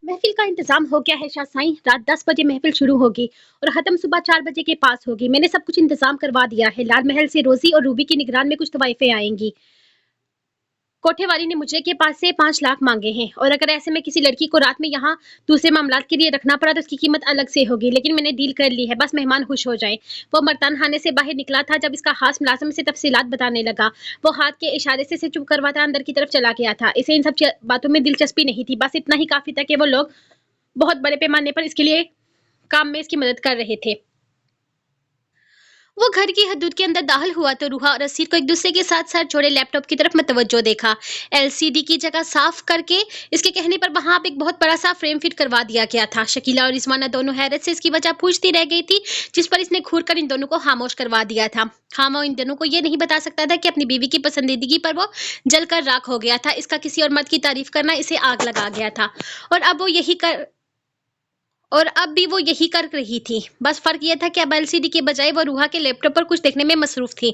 महफिल का इंतजाम हो गया है शाह साईं। रात 10 बजे महफिल शुरू होगी और खत्म सुबह 4 बजे के पास होगी। मैंने सब कुछ इंतजाम करवा दिया है। लाल महल से रोजी और रूबी की निगरान में कुछ तवाइफें आएंगी। कोठेवाली ने मुझे के पास से 5 लाख मांगे हैं और अगर ऐसे में किसी लड़की को रात में यहाँ दूसरे मामलात के लिए रखना पड़ा तो उसकी कीमत अलग से होगी, लेकिन मैंने डील कर ली है। बस मेहमान खुश हो जाएं। वो मर्दान खाने से बाहर निकला था जब इसका हाथ मुलाजिम से तफसीलात बताने लगा। वो हाथ के इशारे से चुप करवाता अंदर की तरफ चला गया था। इसे इन सब बातों में दिलचस्पी नहीं थी। बस इतना ही काफी था कि वो लोग बहुत बड़े पैमाने पर इसके लिए काम में इसकी मदद कर रहे थे। वो घर की हदूद के अंदर दाखिल हुआ तो रूहा और असीर को एक दूसरे के साथ साथ जोड़े लैपटॉप की तरफ मतवज्जो देखा। एलसीडी की जगह साफ करके इसके कहने पर वहां एक बहुत बड़ा सा फ्रेम फिट करवा दिया गया था। शकीला और रिजवाना दोनों हैरत से इसकी वजह पूछती रह गई थी, जिस पर इसने घूर कर इन दोनों को खामोश करवा दिया था। हाँ, वो इन दोनों को ये नहीं बता सकता था कि अपनी बीवी की पसंदीदगी पर वो जलकर राख हो गया था। इसका किसी और मर्द की तारीफ करना इसे आग लगा गया था और अब भी वो यही कर रही थी। बस फर्क ये था कि अब एलसीडी के बजाय वो रूहा के लैपटॉप पर कुछ देखने में मसरूफ थी।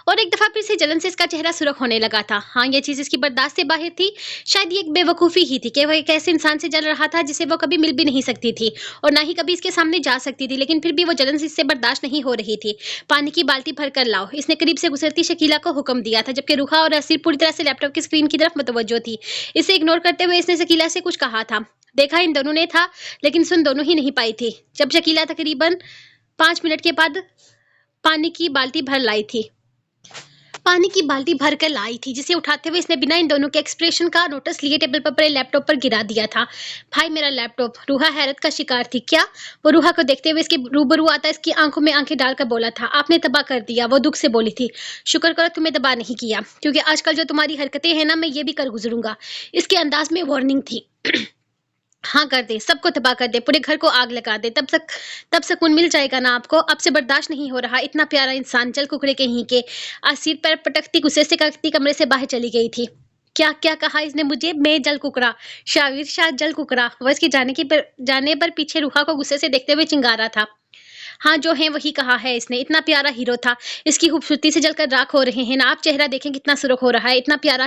और एक दफा फिर से जलन से इसका चेहरा सुर्ख होने लगा था। हाँ, ये चीज इसकी बर्दाश्त से बाहर थी। शायद ये एक बेवकूफी ही थी कि वह एक ऐसे इंसान से जल रहा था जिसे वो कभी मिल भी नहीं सकती थी और ना ही कभी इसके सामने जा सकती थी, लेकिन फिर भी वो जलन इससे बर्दाश्त नहीं हो रही थी। पानी की बाल्टी भर कर लाओ, इसने करीब से गुजरती शकीला को हुक्म दिया था, जबकि रूहा और असीर पूरी तरह से लैपटॉप की स्क्रीन की तरफ मुतवज्जो थी। इसे इग्नोर करते हुए इसने शकीला से कुछ कहा था। देखा इन दोनों ने था, लेकिन सुन दोनों ही नहीं पाई थी। जब शकीला तकरीबन 5 मिनट के बाद पानी की बाल्टी भर लाई थी पानी की बाल्टी भर कर लाई थी, जिसे उठाते हुए इसने बिना इन दोनों के एक्सप्रेशन का नोटिस लिए टेबल पर पड़े लैपटॉप पर गिरा दिया था। भाई, मेरा लैपटॉप। रूहा हैरत का शिकार थी। क्या? वो रूहा को देखते हुए इसके रूबरू आता इसकी आंखों में आंखें डालकर बोला था। आपने तबाह कर दिया। वो दुख से बोली थी। शुक्र करो तुम्हें तबाह नहीं किया, क्योंकि आजकल जो तुम्हारी हरकतें हैं ना, मैं ये भी कर गुजरूंगा। इसके अंदाज में वार्निंग थी। हाँ, कर दे, सबको तबाह कर दे, पूरे घर को आग लगा दे, तब सुकून मिल जाएगा ना आपको। अब से बर्दाश्त नहीं हो रहा। इतना प्यारा इंसान जल कुकड़े के ही के। आसिर पर पटकती गुस्से से करती कमरे से बाहर चली गई थी। क्या क्या कहा इसने मुझे? मैं जल कुकड़ा? शाविर शाह जल कुकड़ा? वह इसके जाने पर पीछे रूहा को गुस्से से देखते हुए चिंगारा था। हाँ, जो है वही कहा है इसने। इतना प्यारा हीरो था, इसकी खूबसूरती से जलकर राख हो रहे हैं ना आप। चेहरा देखें कितना सुर्ख हो रहा है। इतना प्यारा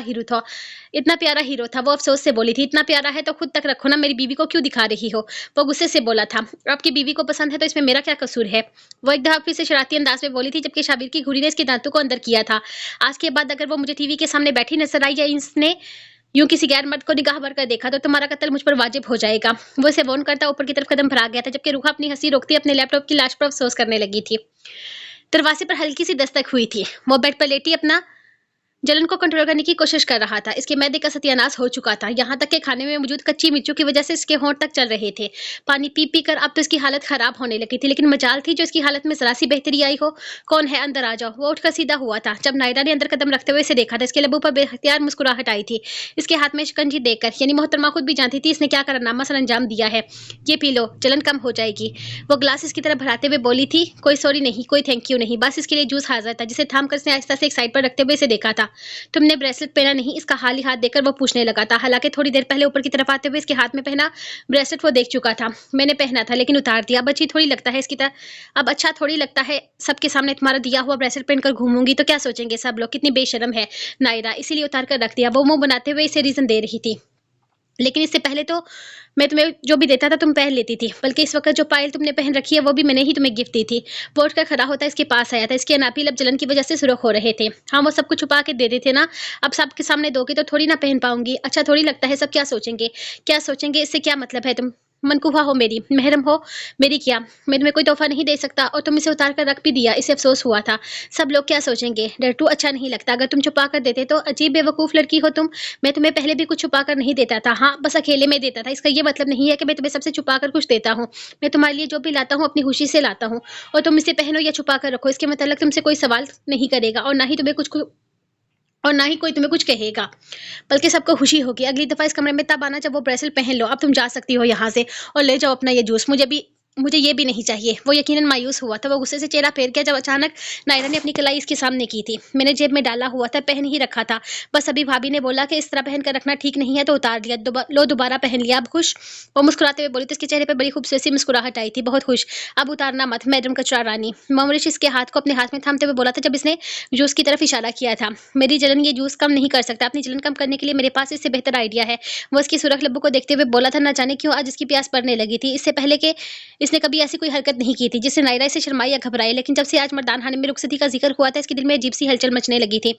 हीरो था। वो अफसोस से बोली थी। इतना प्यारा है तो खुद तक रखो ना, मेरी बीवी को क्यों दिखा रही हो? वो गुस्से से बोला था। आपकी बीवी को पसंद है तो इसमें मेरा क्या कसूर है? वो एक दफा फिर से शरारती अंदाज में बोली थी, जबकि शाबिर की घुड़ी ने इसके दांतों को अंदर किया था। आज के बाद अगर वो मुझे टीवी के सामने बैठी नजर आई या इसने यूं किसी गैर मर्द को निगाह भर कर देखा तो तुम्हारा कत्ल मुझ पर वाजिब हो जाएगा। वो इसे वॉर्न करता ऊपर की तरफ कदम बढ़ा गया था, जबकि रूहा अपनी हंसी रोकती अपने लैपटॉप की लाश पर अफसोस करने लगी थी। दरवाजे पर हल्की सी दस्तक हुई थी। वो बेड पर लेटी अपना जलन को कंट्रोल करने की कोशिश कर रहा था। इसके मैदे का सत्यानाश हो चुका था, यहाँ तक कि खाने में मौजूद कच्ची मिर्चों की वजह से इसके होंठ तक चल रहे थे। पानी पी पी कर अब तो इसकी हालत खराब होने लगी थी, लेकिन मजाल थी जो इसकी हालत में जरा सी बेहतरी आई हो। कौन है? अंदर आ जाओ। वो उठकर सीधा हुआ था जब नायरा ने अंदर कदम रखते हुए इसे देखा था। इसके लबों पर बेख्तियार मुस्कुराहट आई थी इसके हाथ में शिकंजी देखकर। यानी मोहतरमा खुद भी जानती थी इसने क्या कारनामा सर अंजाम दिया है। ये पी लो, जलन कम हो जाएगी। वो ग्लास इसकी तरफ बढ़ाते हुए बोली थी। कोई सॉरी नहीं, कोई थैंक यू नहीं, बस इसके लिए जूस हाजिर था, जिसे थाम कर इसने आहिस्ता से एक साइड पर रखते हुए इसे देखा था। तुमने ब्रेसलेट पहना नहीं? इसका खाली हाथ देखकर वो पूछने लगा था। हालांकि थोड़ी देर पहले ऊपर की तरफ आते हुए इसके हाथ में पहना ब्रेसलेट वो देख चुका था। मैंने पहना था लेकिन उतार दिया। अब अच्छी थोड़ी लगता है इसकी तरह अब अच्छा थोड़ी लगता है सबके सामने तुम्हारा दिया हुआ ब्रेसलेट पहनकर घूमूंगी तो क्या सोचेंगे सब लोग? कितनी बेशर्म है नायरा, इसीलिए उतार कर रख दिया। वो मुंह बनाते हुए इसे रीजन दे रही थी। लेकिन इससे पहले तो मैं तुम्हें जो भी देता था तुम पहन लेती थी, बल्कि इस वक्त जो पायल तुमने पहन रखी है वो भी मैंने ही तुम्हें गिफ्ट दी थी। वो उठकर खड़ा होता इसके पास आया था। इसके अनापी लब जलन की वजह से सुर्ख हो रहे थे। हाँ, वो सब कुछ छुपा के दे देते ना, अब सबके सामने दोगे तो थोड़ी ना पहन पाऊंगी। अच्छा थोड़ी लगता है, सब क्या सोचेंगे? क्या सोचेंगे इससे क्या मतलब है? तुम मनकूहा हो मेरी, महरम हो मेरी। क्या मैं तुम्हें कोई तोहफा नहीं दे सकता? और तुम इसे उतार कर रख भी दिया, इसे अफसोस हुआ था। सब लोग क्या सोचेंगे? डरटू अच्छा नहीं लगता। अगर तुम छुपा कर देते तो अजीब बेवकूफ लड़की हो तुम। मैं तुम्हें पहले भी कुछ छुपा कर नहीं देता था। हाँ, बस अकेले में देता था। इसका ये मतलब नहीं है कि मैं तुम्हें सबसे छुपा कर कुछ देता हूँ। मैं तुम्हारे लिए जो भी लाता हूँ अपनी खुशी से लाता हूँ, और तुम इसे पहनो या छुपा कर रखो, इसके मतलब तुमसे कोई सवाल नहीं करेगा और ना ही कोई तुम्हें कुछ कहेगा, बल्कि सबको खुशी होगी। अगली दफा इस कमरे में तब आना जब वो ब्रेसलेट पहन लो। अब तुम जा सकती हो यहाँ से और ले जाओ अपना ये जूस। मुझे भी मुझे ये भी नहीं चाहिए। वो यकीनन मायूस हुआ था। वो गुस्से से चेहरा फेर गया जब अचानक नायरा ने अपनी कलाई इसके सामने की थी। मैंने जेब में डाला हुआ था, पहन ही रखा था। बस अभी भाभी ने बोला कि इस तरह पहन कर रखना ठीक नहीं है तो उतार लिया। लो दोबारा पहन लिया, अब खुश? वो मुस्कुराते हुए बोली तो उसके चेहरे पर बड़ी खूबसूरत सी मुस्कुराहट आई थी। बहुत खुश। अब उतारना मत मैडम कचरा रानी। मोमरिश इसके हाथ को अपने हाथ में थामते हुए बोला था जब इसने जूस की तरफ इशारा किया था। मेरी जलन ये जूस कम नहीं कर सकता। अपनी जलन कम करने के लिए मेरे पास इससे बेहतर आइडिया है। वो उसकी सुरख लब्बों को देखते हुए बोला था। न जाने क्यों आज इसकी प्यास बढ़ने लगी थी। इससे पहले के इसने कभी ऐसी कोई हरकत नहीं की थी जिससे नायरा इसे शर्माई या घबराए, लेकिन जब से आज मर्दान खाने में रुखसती का जिक्र हुआ था इसके दिल में अजीब सी हलचल मचने लगी थी।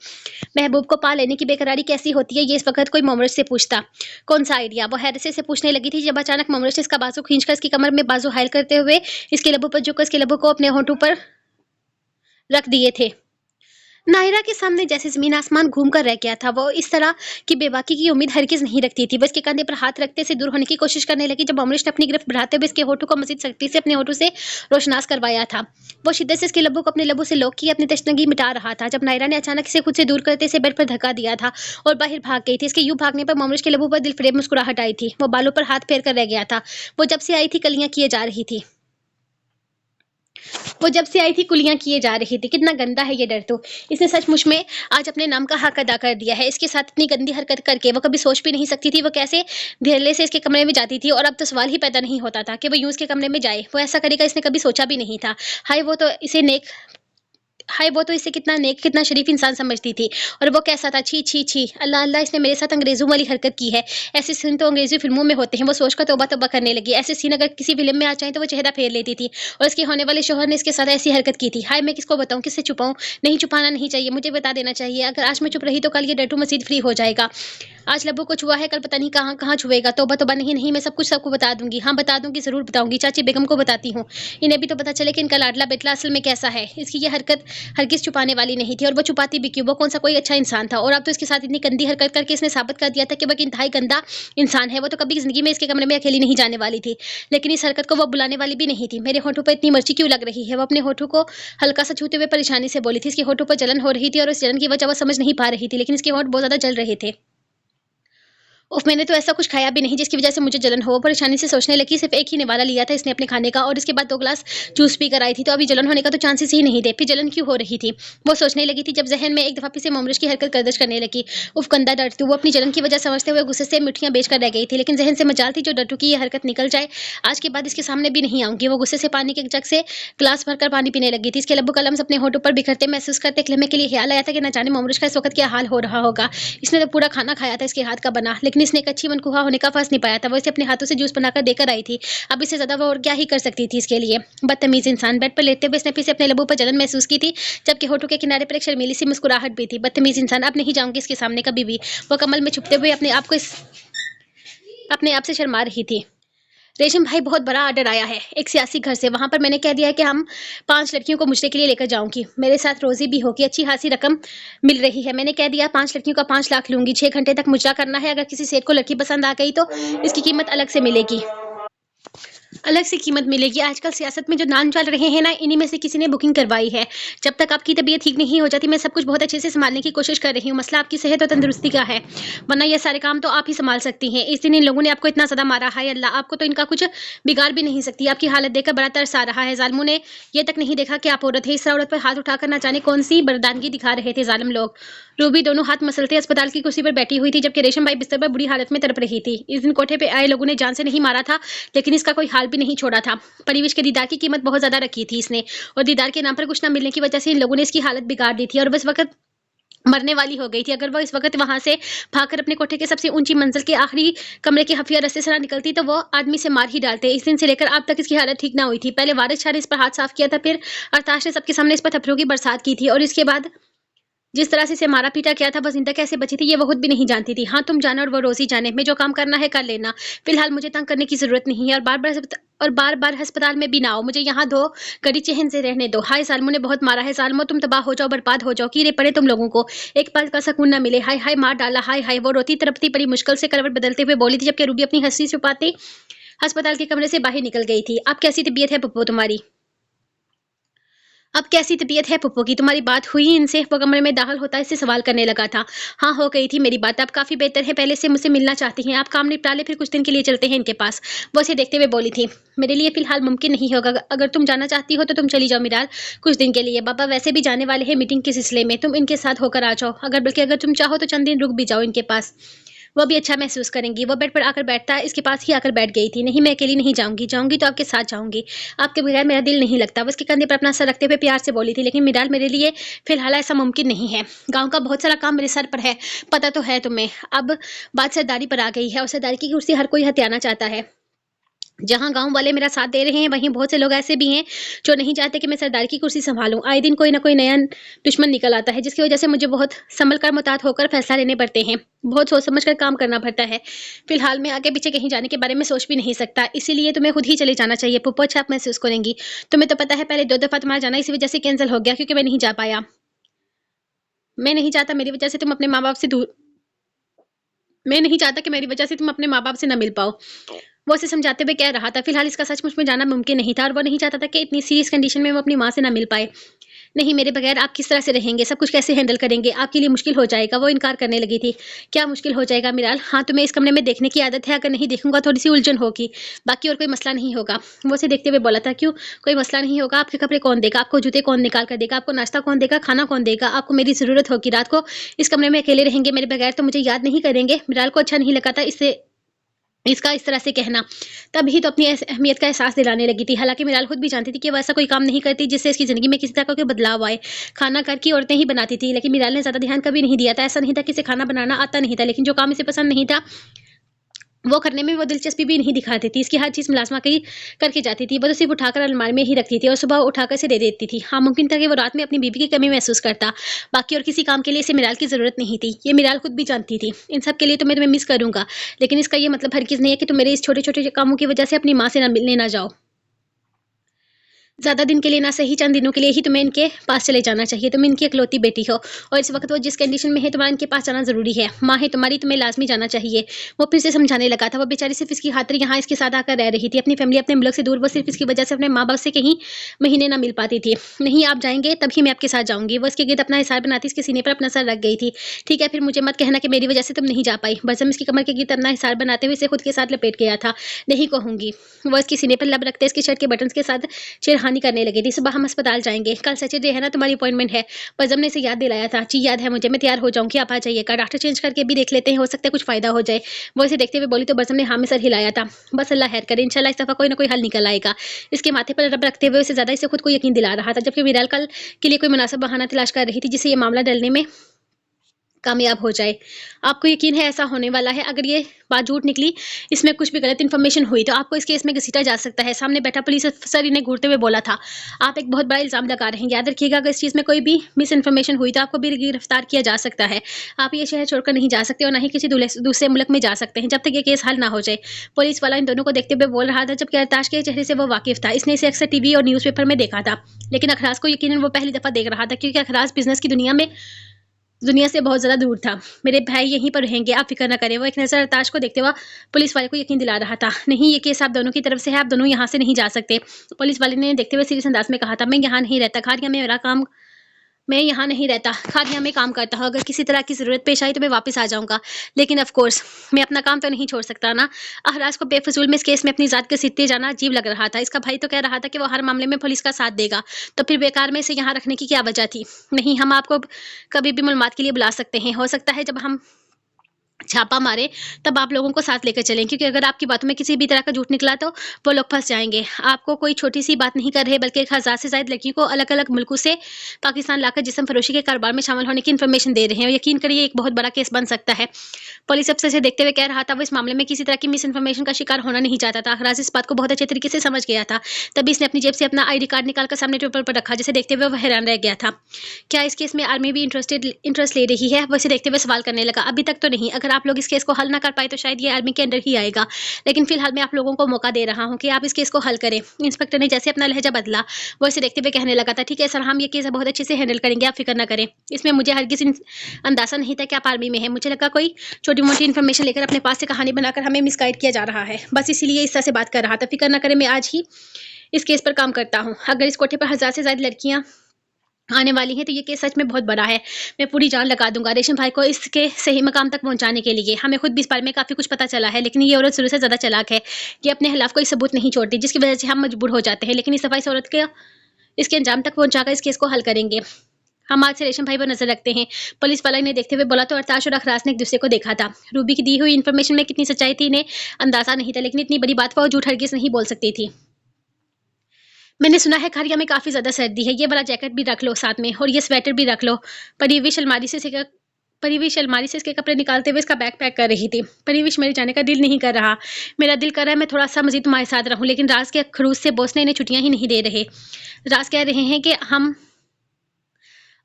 महबूब को पा लेने की बेकरारी कैसी होती है ये इस वक्त कोई मोमरिश से पूछता। कौन सा आइडिया? वो हैरत से इसे पूछने लगी थी जब अचानक मोमरिश इसका बाजू खींचकर इसकी कमर में बाजू हायल करते हुए इसके लबों पर झुककर इसके लबों को अपने होंठों पर रख दिए थे। नायरा के सामने जैसे ज़मीन आसमान घूम कर रह गया था। वो इस तरह की बेबाकी की उम्मीद हरगिज़ नहीं रखती थी। वो इसके कंधे पर हाथ रखते से दूर होने की कोशिश करने लगी जब अमरीश ने अपनी गिरफ्त बढ़ाते हुए इसके होठों को मज़ीद सख्ती से अपने होठों से रोशनास करवाया था। वो शिद्दत से इसके लबों को अपने लबों से लोक की अपनी तशनगी मिटा रहा था जब नायरा ने अचानक इसे खुद से दूर करते इसे बेड पर धक्का दिया था और बाहर भाग गई थी। इसके यूँ भागने पर अमरीश के लबों पर दिलफरेब मुस्कुराहट आई थी। वो बालों पर हाथ फेर कर रह गया था। वो जब से आई थी कलियाँ किए जा रही थी। वो जब से आई थी कुलियाँ किए जा रही थी। कितना गंदा है ये डर तो। इसने सचमुच में आज अपने नाम का हक अदा कर दिया है। इसके साथ इतनी गंदी हरकत करके वो कभी सोच भी नहीं सकती थी वो कैसे धड़ल्ले से इसके कमरे में जाती थी और अब तो सवाल ही पैदा नहीं होता था कि वो यूँ इसके कमरे में जाए। वो ऐसा करेगा इसने कभी सोचा भी नहीं था। हाय वो तो इसे कितना नेक कितना शरीफ इंसान समझती थी और वो कैसा था। छी छी छी, अल्लाह अल्लाह, इसने मेरे साथ अंग्रेजों वाली हरकत की है। ऐसे सीन तो अंग्रेजी फिल्मों में होते हैं। वो सोचकर तौबा तौबा करने लगी। ऐसे सीन अगर किसी फिल्म में आ जाए तो वो चेहरा फेर लेती थी और इसके होने वाले शोहर ने इसके साथ ऐसी हरकत की थी। हाय मैं किसको बताऊं, किससे छुपाऊं? नहीं छुपाना नहीं चाहिए, मुझे बता देना चाहिए। अगर आज मैं चुप रही तो कल ये डट्टू मजीद फ्री हो जाएगा। आज लब्बू को छुआ है, कल पता नहीं कहाँ कहाँ छुएगा। तौबा तौबा, नहीं नहीं, मैं सब कुछ सबको बता दूंगी। हाँ बता दूंगी, जरूर बताऊंगी। चाची बेगम को बताती हूँ। इन्हें भी तो पता चले कि इनका लाडला बेटला असल में कैसा है। इसकी ये हरकत हरगिज छुपाने वाली नहीं थी और वो छुपाती भी क्यों? वो कौन सा कोई अच्छा इंसान था? और अब तो इसके साथ इतनी गंदी हरकत करके इसने साबित कर दिया था कि वो एक इंतहाई गंदा इंसान है। वो तो कभी जिंदगी में इसके कमरे में अकेली नहीं जाने वाली थी, लेकिन इस हरकत को वो बुलाने वाली भी नहीं थी। मेरे होठों पर इतनी मिर्ची क्यों लग रही है? वो अपने होठों को हल्का सा छूते हुए परेशानी से बोली थी। इसके होठों पर जलन हो रही थी और उस जलन की वजह वो समझ नहीं पा रही थी, लेकिन इसके होठ बहुत ज्यादा जल रहे थे। उफ, मैंने तो ऐसा कुछ खाया भी नहीं जिसकी वजह से मुझे जलन हो। परेशानी से सोचने लगी। सिर्फ एक ही निवाला लिया था इसने अपने खाने का और इसके बाद 2 ग्लास जूस पी कर आई थी, तो अभी जलन होने का तो चांसेस ही नहीं थे। फिर जलन क्यों हो रही थी वो सोचने लगी थी जब जहन में एक दफा फिर से मोमरिश की हरकत गर्दिश करने लगी। उफ, गंदा डट्टू। वो अपनी जलन की वजह समझते हुए गुस्से से मिठियां बेच कर रह गई थी, लेकिन जहन से मजाल थी जो डट्टू की ये हरकत निकल जाए। आज के बाद इसके सामने भी नहीं आऊंगी। वो गुस्से से पानी के जग से ग्लास भरकर पानी पीने लगी थी। इसके लब्बो कलम अपने होठों पर बिखरते महसूस करते एक लम्हे के लिए ख्याल आया था कि न जाने मोमरिश का इस वक्त क्या हाल हो रहा होगा। इसने तो पूरा खाना खाया था इसके हाथ का बना, लेकिन इसने एक अच्छी मनकुहा होने का फर्ज नहीं पाया था। वो इसे अपने हाथों से जूस बनाकर देकर आई थी। अब इससे ज्यादा वो और क्या ही कर सकती थी इसके लिए। बदतमीज इंसान। बेड पर लेटे हुए इसने फिर से अपने लबों पर जलन महसूस की थी, जबकि होठों के किनारे पर एक शर्मीली सी मुस्कुराहट भी थी। बदतमीज इंसान। अब नहीं जाऊंगी इसके सामने कभी भी। वो कमल में छुपते हुए अपने आप से शर्मा रही थी। रेशम भाई, बहुत बड़ा ऑर्डर आया है एक सियासी घर से। वहां पर मैंने कह दिया है कि हम 5 लड़कियों को मुजरे के लिए लेकर जाऊंगी। मेरे साथ रोजी भी होगी, अच्छी खासी रकम मिल रही है। मैंने कह दिया 5 लड़कियों का 5 लाख लूंगी। 6 घंटे तक मुजरा करना है। अगर किसी सेठ को लड़की पसंद आ गई तो इसकी कीमत अलग से मिलेगी। अलग से कीमत मिलेगी। आजकल सियासत में जो नाम चल रहे हैं ना, इन्हीं में से किसी ने बुकिंग करवाई है। जब तक आपकी तबीयत ठीक नहीं हो जाती मैं सब कुछ बहुत अच्छे से संभालने की कोशिश कर रही हूँ। मसला आपकी सेहत और तंदुरुस्ती का है, वरना ये सारे काम तो आप ही संभाल सकती हैं। इस दिन इन लोगों ने आपको इतना ज़्यादा मारा है, अल्लाह, आपको तो इनका कुछ बिगाड़ भी नहीं सकती। आपकी हालत देखकर बड़ा तरस आ रहा है। जालिमों ने ये तक नहीं देखा कि आप औरत है। इस औरत पर हाथ उठाकर ना जाने कौन सी बर्दानगी दिखा रहे थे जालिम लोग। रूबी दोनों हाथ मसलते अस्पताल की कुर्सी पर बैठी हुई थी, जबकि रेशम भाई बिस्तर पर बुरी हालत में तड़प रही थी। इस दिन कोठे पे आए लोगों ने जान से नहीं मारा था, लेकिन इसका कोई हाल भी नहीं छोड़ा था। परिवेश के दीदार की कीमत बहुत ज्यादा रखी थी इसने, और दीदार के नाम पर कुछ ना मिलने की वजह से इन लोगों ने इसकी हालत बिगाड़ दी थी और बस वक्त मरने वाली हो गई थी। अगर वो इस वक्त वहां से भागकर अपने कोठे के सबसे ऊंची मंजिल के आखिरी कमरे के हफिया रास्ते से ना निकलती तो वो आदमी से मार ही डालते। इस दिन से लेकर अब तक इसकी हालत ठीक ना हुई थी। पहले वारिस शाह ने इस पर हाथ साफ किया था, फिर अरताश ने सबके सामने इस पर थप्पड़ों की बरसात की थी, और इसके बाद जिस तरह से इसे मारा पीटा किया था, वो जिंदा कैसे बची थी ये वो खुद भी नहीं जानती थी। हाँ, तुम जानो और वो रोजी जाने, मैं जो काम करना है कर लेना। फिलहाल मुझे तंग करने की जरूरत नहीं है, और बार बार अस्पताल में भी ना आओ। मुझे यहाँ 2 घड़ी चैन से रहने दो। हाय, जालिमों ने बहुत मारा है। जालिमों, तुम तबाह हो जाओ, बर्बाद हो जाओ, कीड़े पड़े तुम लोगों को, एक पल का सुकून न मिले। हाय हाय, मार डाला। हाय हाय। वो रोती तड़पती बड़ी मुश्किल से करवट बदलते हुए बोली थी, जबकि रूबी अपनी हंसी छुपाते अस्पताल के कमरे से बाहर निकल गई थी। अब कैसी तबीयत है पप्पू तुम्हारी? अब कैसी तबीयत है पप्पू की? तुम्हारी बात हुई इनसे? वो कमरे में दाखिल होता इससे सवाल करने लगा था। हाँ, हो गई थी मेरी बात, अब काफ़ी बेहतर है, पहले से मुझसे मिलना चाहती हैं। आप काम निपटा लें, फिर कुछ दिन के लिए चलते हैं इनके पास। वो उसे देखते हुए बोली थी, मेरे लिए फ़िलहाल मुमकिन नहीं होगा, अगर तुम जाना चाहती हो तो तुम चली जाओ मिराल, कुछ दिन के लिए। पापा वैसे भी जाने वाले हैं मीटिंग के सिलसिले में, तुम इनके साथ होकर आ जाओ। अगर तुम चाहो तो चंद दिन रुक भी जाओ इनके पास। वो भी अच्छा महसूस करेंगी। वो बेड पर आकर बैठता है, इसके पास ही आकर बैठ गई थी। नहीं, मैं अकेली नहीं जाऊँगी, जाऊँगी तो आपके साथ जाऊँगी। आपके बगैर मेरा दिल नहीं लगता। वो उसके कंधे पर अपना सर रखते हुए प्यार से बोली थी, लेकिन मिराल मेरे लिए फ़िलहाल ऐसा मुमकिन नहीं है। गाँव का बहुत सारा काम मेरे सर पर है, पता तो है तुम्हें। अब बात सरदारी पर आ गई है और सरदारी की कुर्सी हर कोई हथियाना चाहता है। जहाँ गाँव वाले मेरा साथ दे रहे हैं, वहीं बहुत से लोग ऐसे भी हैं जो नहीं चाहते कि मैं सरदार की कुर्सी सँभालूँ। आए दिन कोई न कोई नया दुश्मन निकल आता है, जिसकी वजह से मुझे बहुत सँभल कर मुहतात होकर फैसला लेने पड़ते हैं। बहुत सोच समझ कर काम करना पड़ता है। फ़िलहाल मैं आगे-पीछे कहीं जाने के बारे में सोच भी नहीं सकता, इसीलिए तुम्हें खुद ही चले जाना चाहिए। पप्पू अच्छा आप महसूस करेंगी। तुम्हें तो पता है पहले 2 दफ़ा तुम्हारा जाना इसी वजह से कैंसल हो गया क्योंकि मैं नहीं जा पाया। मैं नहीं चाहता मेरी वजह से तुम अपने माँ-बाप से दूर मैं नहीं चाहता कि मेरी वजह से तुम अपने माँ-बाप से ना मिल पाओ। वो उसे समझाते हुए कह रहा था, फिलहाल इसका सचमुच में जाना मुमकिन नहीं था और वो नहीं चाहता था कि इतनी सीरियस कंडीशन में वो अपनी माँ से ना मिल पाए। नहीं, मेरे बगैर आप किस तरह से रहेंगे? सब कुछ कैसे हैंडल करेंगे? आपके लिए मुश्किल हो जाएगा। वो इनकार करने लगी थी। क्या मुश्किल हो जाएगा मिराल? हाँ, तुम्हें इस कमरे में देखने की आदत है, अगर नहीं देखूँगा थोड़ी-सी उलझन होगी, बाकी और कोई मसला नहीं होगा। वो उसे देखते हुए बोला था, क्यों? कोई मसला नहीं होगा? आपके कपड़े कौन देगा? आपको जूते कौन निकाल कर देगा? आपको नाश्ता कौन देगा? खाना कौन देगा? आपको मेरी ज़रूरत होगी, रात को इस कमरे में अकेले रहेंगे मेरे बगैर तो मुझे याद नहीं करेंगे? मिराल को अच्छा नहीं लगा था इसका इस तरह से कहना, तभी तो अपनी अहमियत का एहसास दिलाने लगी थी। हालाँकि मिराल खुद भी जानती थी कि वो ऐसा कोई काम नहीं करती जिससे इसकी ज़िंदगी में किसी तरह का कोई बदलाव आए। खाना घर की औरतें ही बनाती थी, लेकिन मिराल ने ज़्यादा ध्यान कभी नहीं दिया था। ऐसा नहीं था कि इसे खाना बनाना आता नहीं था, लेकिन जो काम इसे पसंद नहीं था, वो करने में वो दिलचस्पी भी नहीं दिखाती थी। इसकी हर चीज़ मुलाज़मा की करके जाती थी। वो तो सिर्फ़ उठाकर अलमारी में ही रखती थी और सुबह उठाकर इसे दे देती थी। हाँ, मुमकिन था कि वो रात में अपनी बीवी की कमी महसूस करता। बाकी और किसी काम के लिए इसे मिराल की ज़रूरत नहीं थी। ये मिराल खुद भी जानती थी। इन सब के लिए तो मैं तुम्हें मिस करूँगा, लेकिन इसका ये मतलब हरगिज़ नहीं है कि तुम मेरे इस छोटे-छोटे कामों की वज़ह से अपनी माँ से ना मिलने ना जाओ। ज़्यादा दिन के लिए ना सही, चंद दिनों के लिए ही तुम्हें इनके पास चले जाना चाहिए। तुम इनकी इकलौती बेटी हो और इस वक़्त वो जिस कंडीशन में है, तुम्हारा इनके पास जाना ज़रूरी है। माँ है तुम्हारी, तुम्हें लाज़मी जाना चाहिए। वो फिर से समझाने लगा था। वो बेचारी सिर्फ़ इसकी खातिर यहाँ इसके साथ आकर रह रही थी। अपनी फ़ैमिली, अपने मुल्क से दूर वो सिर्फ़ इसकी वजह से अपने माँ-बाप से कहीं महीने ना मिल पाती थी। नहीं, आप जाएँगे तभी मैं आपके साथ जाऊँगी। वो इसके गिर्द अपना हिसार बनाती इसके सीने पर अपना सर रख गई थी। ठीक है, फिर मुझे मत कहना कि मेरी वजह से तुम नहीं जा पाई। बज़म इसकी कमर के गिर्द अपना हिसार बनाते हुए इसे खुद के साथ लपेट गया था। नहीं कहूँगी। वो इसके सीने पर लब रखते इसकी शर्ट के बटन्स के साथ छेड़खानी करने लगी थी। सुबह हम अस्पताल जाएँगे। कल सैटरडे है ना, तुम्हारी अपॉइंटमेंट है। बज़म ने इसे याद दिलाया था। जी याद है मुझे, मैं तैयार हो जाऊँगी, आप आ जाइएगा। डॉक्टर चेंज करके भी देख लेते हैं, हो सकता है कुछ फ़ायदा हो जाए। वो इसे देखते हुए बोली तो बज़म ने हाँ में सर हिलाया था। बस अल्लाह खैर करे, इंशाल्लाह इस दफ़ा कोई ना कोई हल निकल आएगा। इसके माथे पर रब रखते हुए उसे ज़्यादा इसे खुद को यकीन दिला रहा था, जबकि विराल कल के लिए कोई मुनासिब बहाना तलाश कर रही थी जिससे ये मामला टलने में कामयाब हो जाए। आपको यकीन है ऐसा होने वाला है? अगर ये बात झूठ निकली, इसमें कुछ भी गलत इन्फॉर्मेशन हुई, तो आपको इस केस में घसीटा जा सकता है। सामने बैठा पुलिस अफ़सर इन्हें घूरते हुए बोला था। आप एक बहुत बड़ा इल्ज़ाम लगा रहे हैं। याद रखिएगा, अगर इस चीज़ में कोई भी मिस इन्फॉर्मेशन हुई, तो आपको भी गिरफ्तार किया जा सकता है। आप ये शहर छोड़कर नहीं जा सकते और ना ही किसी दूसरे मुल्क में जा सकते हैं, जब तक ये केस हल ना हो जाए। पुलिस वाला इन दोनों को देखते हुए बोल रहा था, जबकि अरताश के चेहरे से वो वाकिफ़ था। इसने इसे अक्सर टीवी और न्यूज़पेपर में देखा था, लेकिन अखराज को यकीनन वो पहली दफ़ा देख रहा था, क्योंकि अखराज बिज़नेस की दुनिया से बहुत ज़्यादा दूर था। मेरे भाई यहीं पर रहेंगे, आप फ़िक्र ना करें। वो एक नज़र अरताश को देखते हुए पुलिस वाले को यकीन दिला रहा था। नहीं, ये केस आप दोनों की तरफ से है, आप दोनों यहाँ से नहीं जा सकते। पुलिस वाले ने देखते हुए सीरियस अंदाज़ में कहा था, मैं यहाँ नहीं रहता, खारिया में मेरा काम मैं यहाँ नहीं रहता, खादिया में काम करता हूँ। अगर किसी तरह की ज़रूरत पेश आई तो मैं वापस आ जाऊँगा। लेकिन ऑफ़ कोर्स मैं अपना काम तो नहीं छोड़ सकता ना। अहराज को बेफिज़ूल में इस केस में अपनी ज़ात घसीटते जाना अजीब लग रहा था। इसका भाई तो कह रहा था कि वो हर मामले में पुलिस का साथ देगा, तो फिर बेकार में इसे यहाँ रखने की क्या वजह थी? नहीं, हम आपको कभी भी मालूमात के लिए बुला सकते हैं। हो सकता है जब हम छापा मारे तब आप लोगों को साथ लेकर चलें, क्योंकि अगर आपकी बातों में किसी भी तरह का झूठ निकला तो वो लोग फँस जाएँगे। आपको कोई छोटी-सी बात नहीं कर रहे, बल्कि 1000 से ज़ायद लड़कियों को अलग-अलग मुल्कों से पाकिस्तान लाकर जिस्म फ़रोशी के कारोबार में शामिल होने की इन्फॉर्मेशन दे रहे हैं और यकीन करिए ये एक बहुत बड़ा केस बन सकता है। पुलिस अफ़सर से देखते हुए कह रहा था, वो इस मामले में किसी तरह की मिस इन्फॉर्मेशन का शिकार होना नहीं चाहता था। अखराज इस बात को बहुत अच्छे तरीके से समझ गया था। तभी इसने अपनी जेब से अपना आईडी कार्ड निकालकर सामने टेबल पर रखा, जिसे देखते हुए वो हैरान रह गया था। क्या इस केस में आर्मी भी इंटरेस्ट ले रही है? वो इसे देखते हुए सवाल करने लगा। अभी तक तो नहीं। अगर आप लोग इस केस को हल ना कर पाए तो शायद ये आर्मी के अंडर ही आएगा। लेकिन फिलहाल मैं आप लोगों को मौका दे रहा हूँ कि आप इस केस को हल करें। इंस्पेक्टर ने जैसे अपना लहजा बदला, वो इसे देखते हुए कहने लगा था, ठीक है सर, हम ये केस बहुत अच्छे से हैंडल करेंगे, आप फ़िक्र ना करें। इसमें मुझे हरगिज़ अंदाज़ा नहीं था कि आप आर्मी में हैं। मुझे लगा कोई छोटी-मोटी इन्फॉर्मेशन लेकर अपने पास से कहानी बनाकर हमें मिसगाइड किया जा रहा है। बस इसीलिए इस तरह से बात कर रहा था। फ़िक्र ना करें, मैं आज ही इस केस पर काम करता हूँ। अगर इस कोठे पर 1000 से ज़्यादा लड़कियाँ आने वाली हैं, तो ये केस सच में बहुत बड़ा है। मैं पूरी जान लगा दूँगा रेशम भाई को इसके सही मकाम तक पहुँचाने के लिए। हमें खुद भी इस बारे में काफ़ी कुछ पता चला है, लेकिन ये औरत शुरू से ज़्यादा चालाक है। ये अपने खिलाफ कोई सबूत नहीं छोड़ती, जिसकी वज़ह से हम मजबूर हो जाते हैं। लेकिन इस दफ़ा इस औरत के इसके अंजाम तक पहुँचाकर इस केस को हल करेंगे। हम आज से रेशम भाई पर नज़र रखते हैं। पुलिस वाला ने देखते हुए बोला तो अरताश और अखराज ने एक-दूसरे को देखा था। रूबी की दी हुई इन्फॉर्मेशन में कितनी सच्चाई थी इन्हें अंदाज़ा नहीं था, लेकिन इतनी बड़ी बात वो झूठ हरगिज़ नहीं बोल सकती थी। मैंने सुना है खरिया में काफ़ी ज़्यादा सर्दी है, ये वाला जैकेट भी रख लो साथ में और ये स्वेटर भी रख लो। परिविश अलमारी से सिका परिविश अलमारी से इसके कपड़े निकालते हुए इसका बैग पैक कर रही थी। परिविश मेरे जाने का दिल नहीं कर रहा। मेरा दिल कर रहा है मैं थोड़ा-सा मज़ीद तुम्हारे साथ रहूँ, लेकिन राज के खड़ूस से बॉस ने इन्हें छुट्टियाँ ही नहीं दे रहे। राज कह रहे हैं कि हम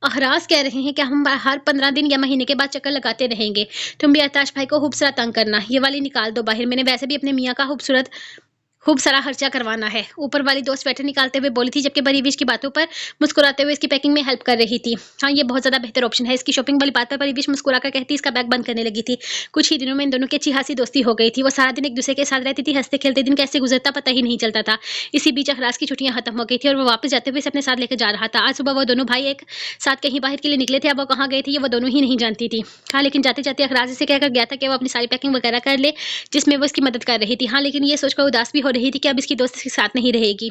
अहराज कह रहे हैं कि हम हर 15 दिन या महीने के बाद चक्कर लगाते रहेंगे। तुम भी अरताश भाई को खूब सारा तंग करना। ये वाली निकाल दो बाहर। मैंने वैसे भी अपने मियाँ का खूब सारा खर्चा करवाना है। ऊपर वाली 2 स्वेटर निकालते हुए बोली थी, जबकि परिविश की बातों पर मुस्कुराते हुए इसकी पैकिंग में हेल्प कर रही थी। हाँ, ये बहुत ज़्यादा बेहतर ऑप्शन है। इसकी शॉपिंग वाली बात पर परिविश मुस्कुराकर कहती इसका बैग बंद करने लगी थी। कुछ ही दिनों में इन दोनों की अच्छी खासी दोस्ती हो गई थी। वो सारा दिन एक-दूसरे के साथ रहती थी, हँसते-खेलते दिन कैसे गुज़रता पता ही नहीं चलता था। इसी बीच अखराज की छुट्टियाँ खत्म हो गई थी और वो वापस जाते हुए इसे अपने साथ लेकर जा रहा था। आज सुबह वो दोनों भाई एक साथ कहीं बाहर के लिए निकले थे। अब वो कहाँ गए थे ये वो दोनों ही नहीं जानती थी। हाँ, लेकिन जाते-जाते अखराज इसे कहकर गया था कि वो अपनी सारी पैकिंग वगैरह कर ले, जिसमें वो इसकी मदद कर रही थी। हाँ, लेकिन ये सोचकर उदास भी हो रही थी कि अब इसकी दोस्त इसके साथ नहीं रहेगी।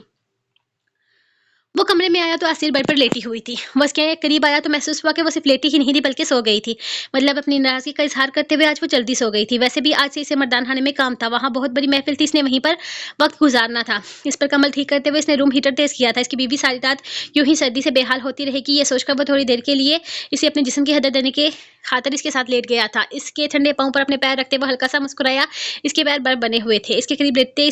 वो कमरे में आया तो आसिर बेड पर लेटी हुई थी। वो उसके करीब आया तो महसूस हुआ कि वो सिर्फ लेटी ही नहीं थी बल्कि सो गई थी। मतलब अपनी नाराज़गी का इज़हार करते हुए आज वो जल्दी सो गई थी। वैसे भी आज से इसे मर्दान खाने में काम था। वहाँ बहुत बड़ी महफ़िल थी, इसने वहीं पर वक़्त गुज़ारना था। इस पर कमल ठीक करते हुए इसने रूम हीटर तेज़ किया था। इसकी बीवी सारी रात यूँ ही सर्दी से बेहाल होती रहेगी, ये सोचकर वो थोड़ी देर के लिए इसे अपने जिस्म की हदत देने के खातिर इसके साथ लेट गया था। इसके ठंडे पाँव पर अपने पैर रखते हुए हल्का-सा मुस्कुराया। इसके पैर बर्फ़ बने हुए थे। इसके करीब लेटते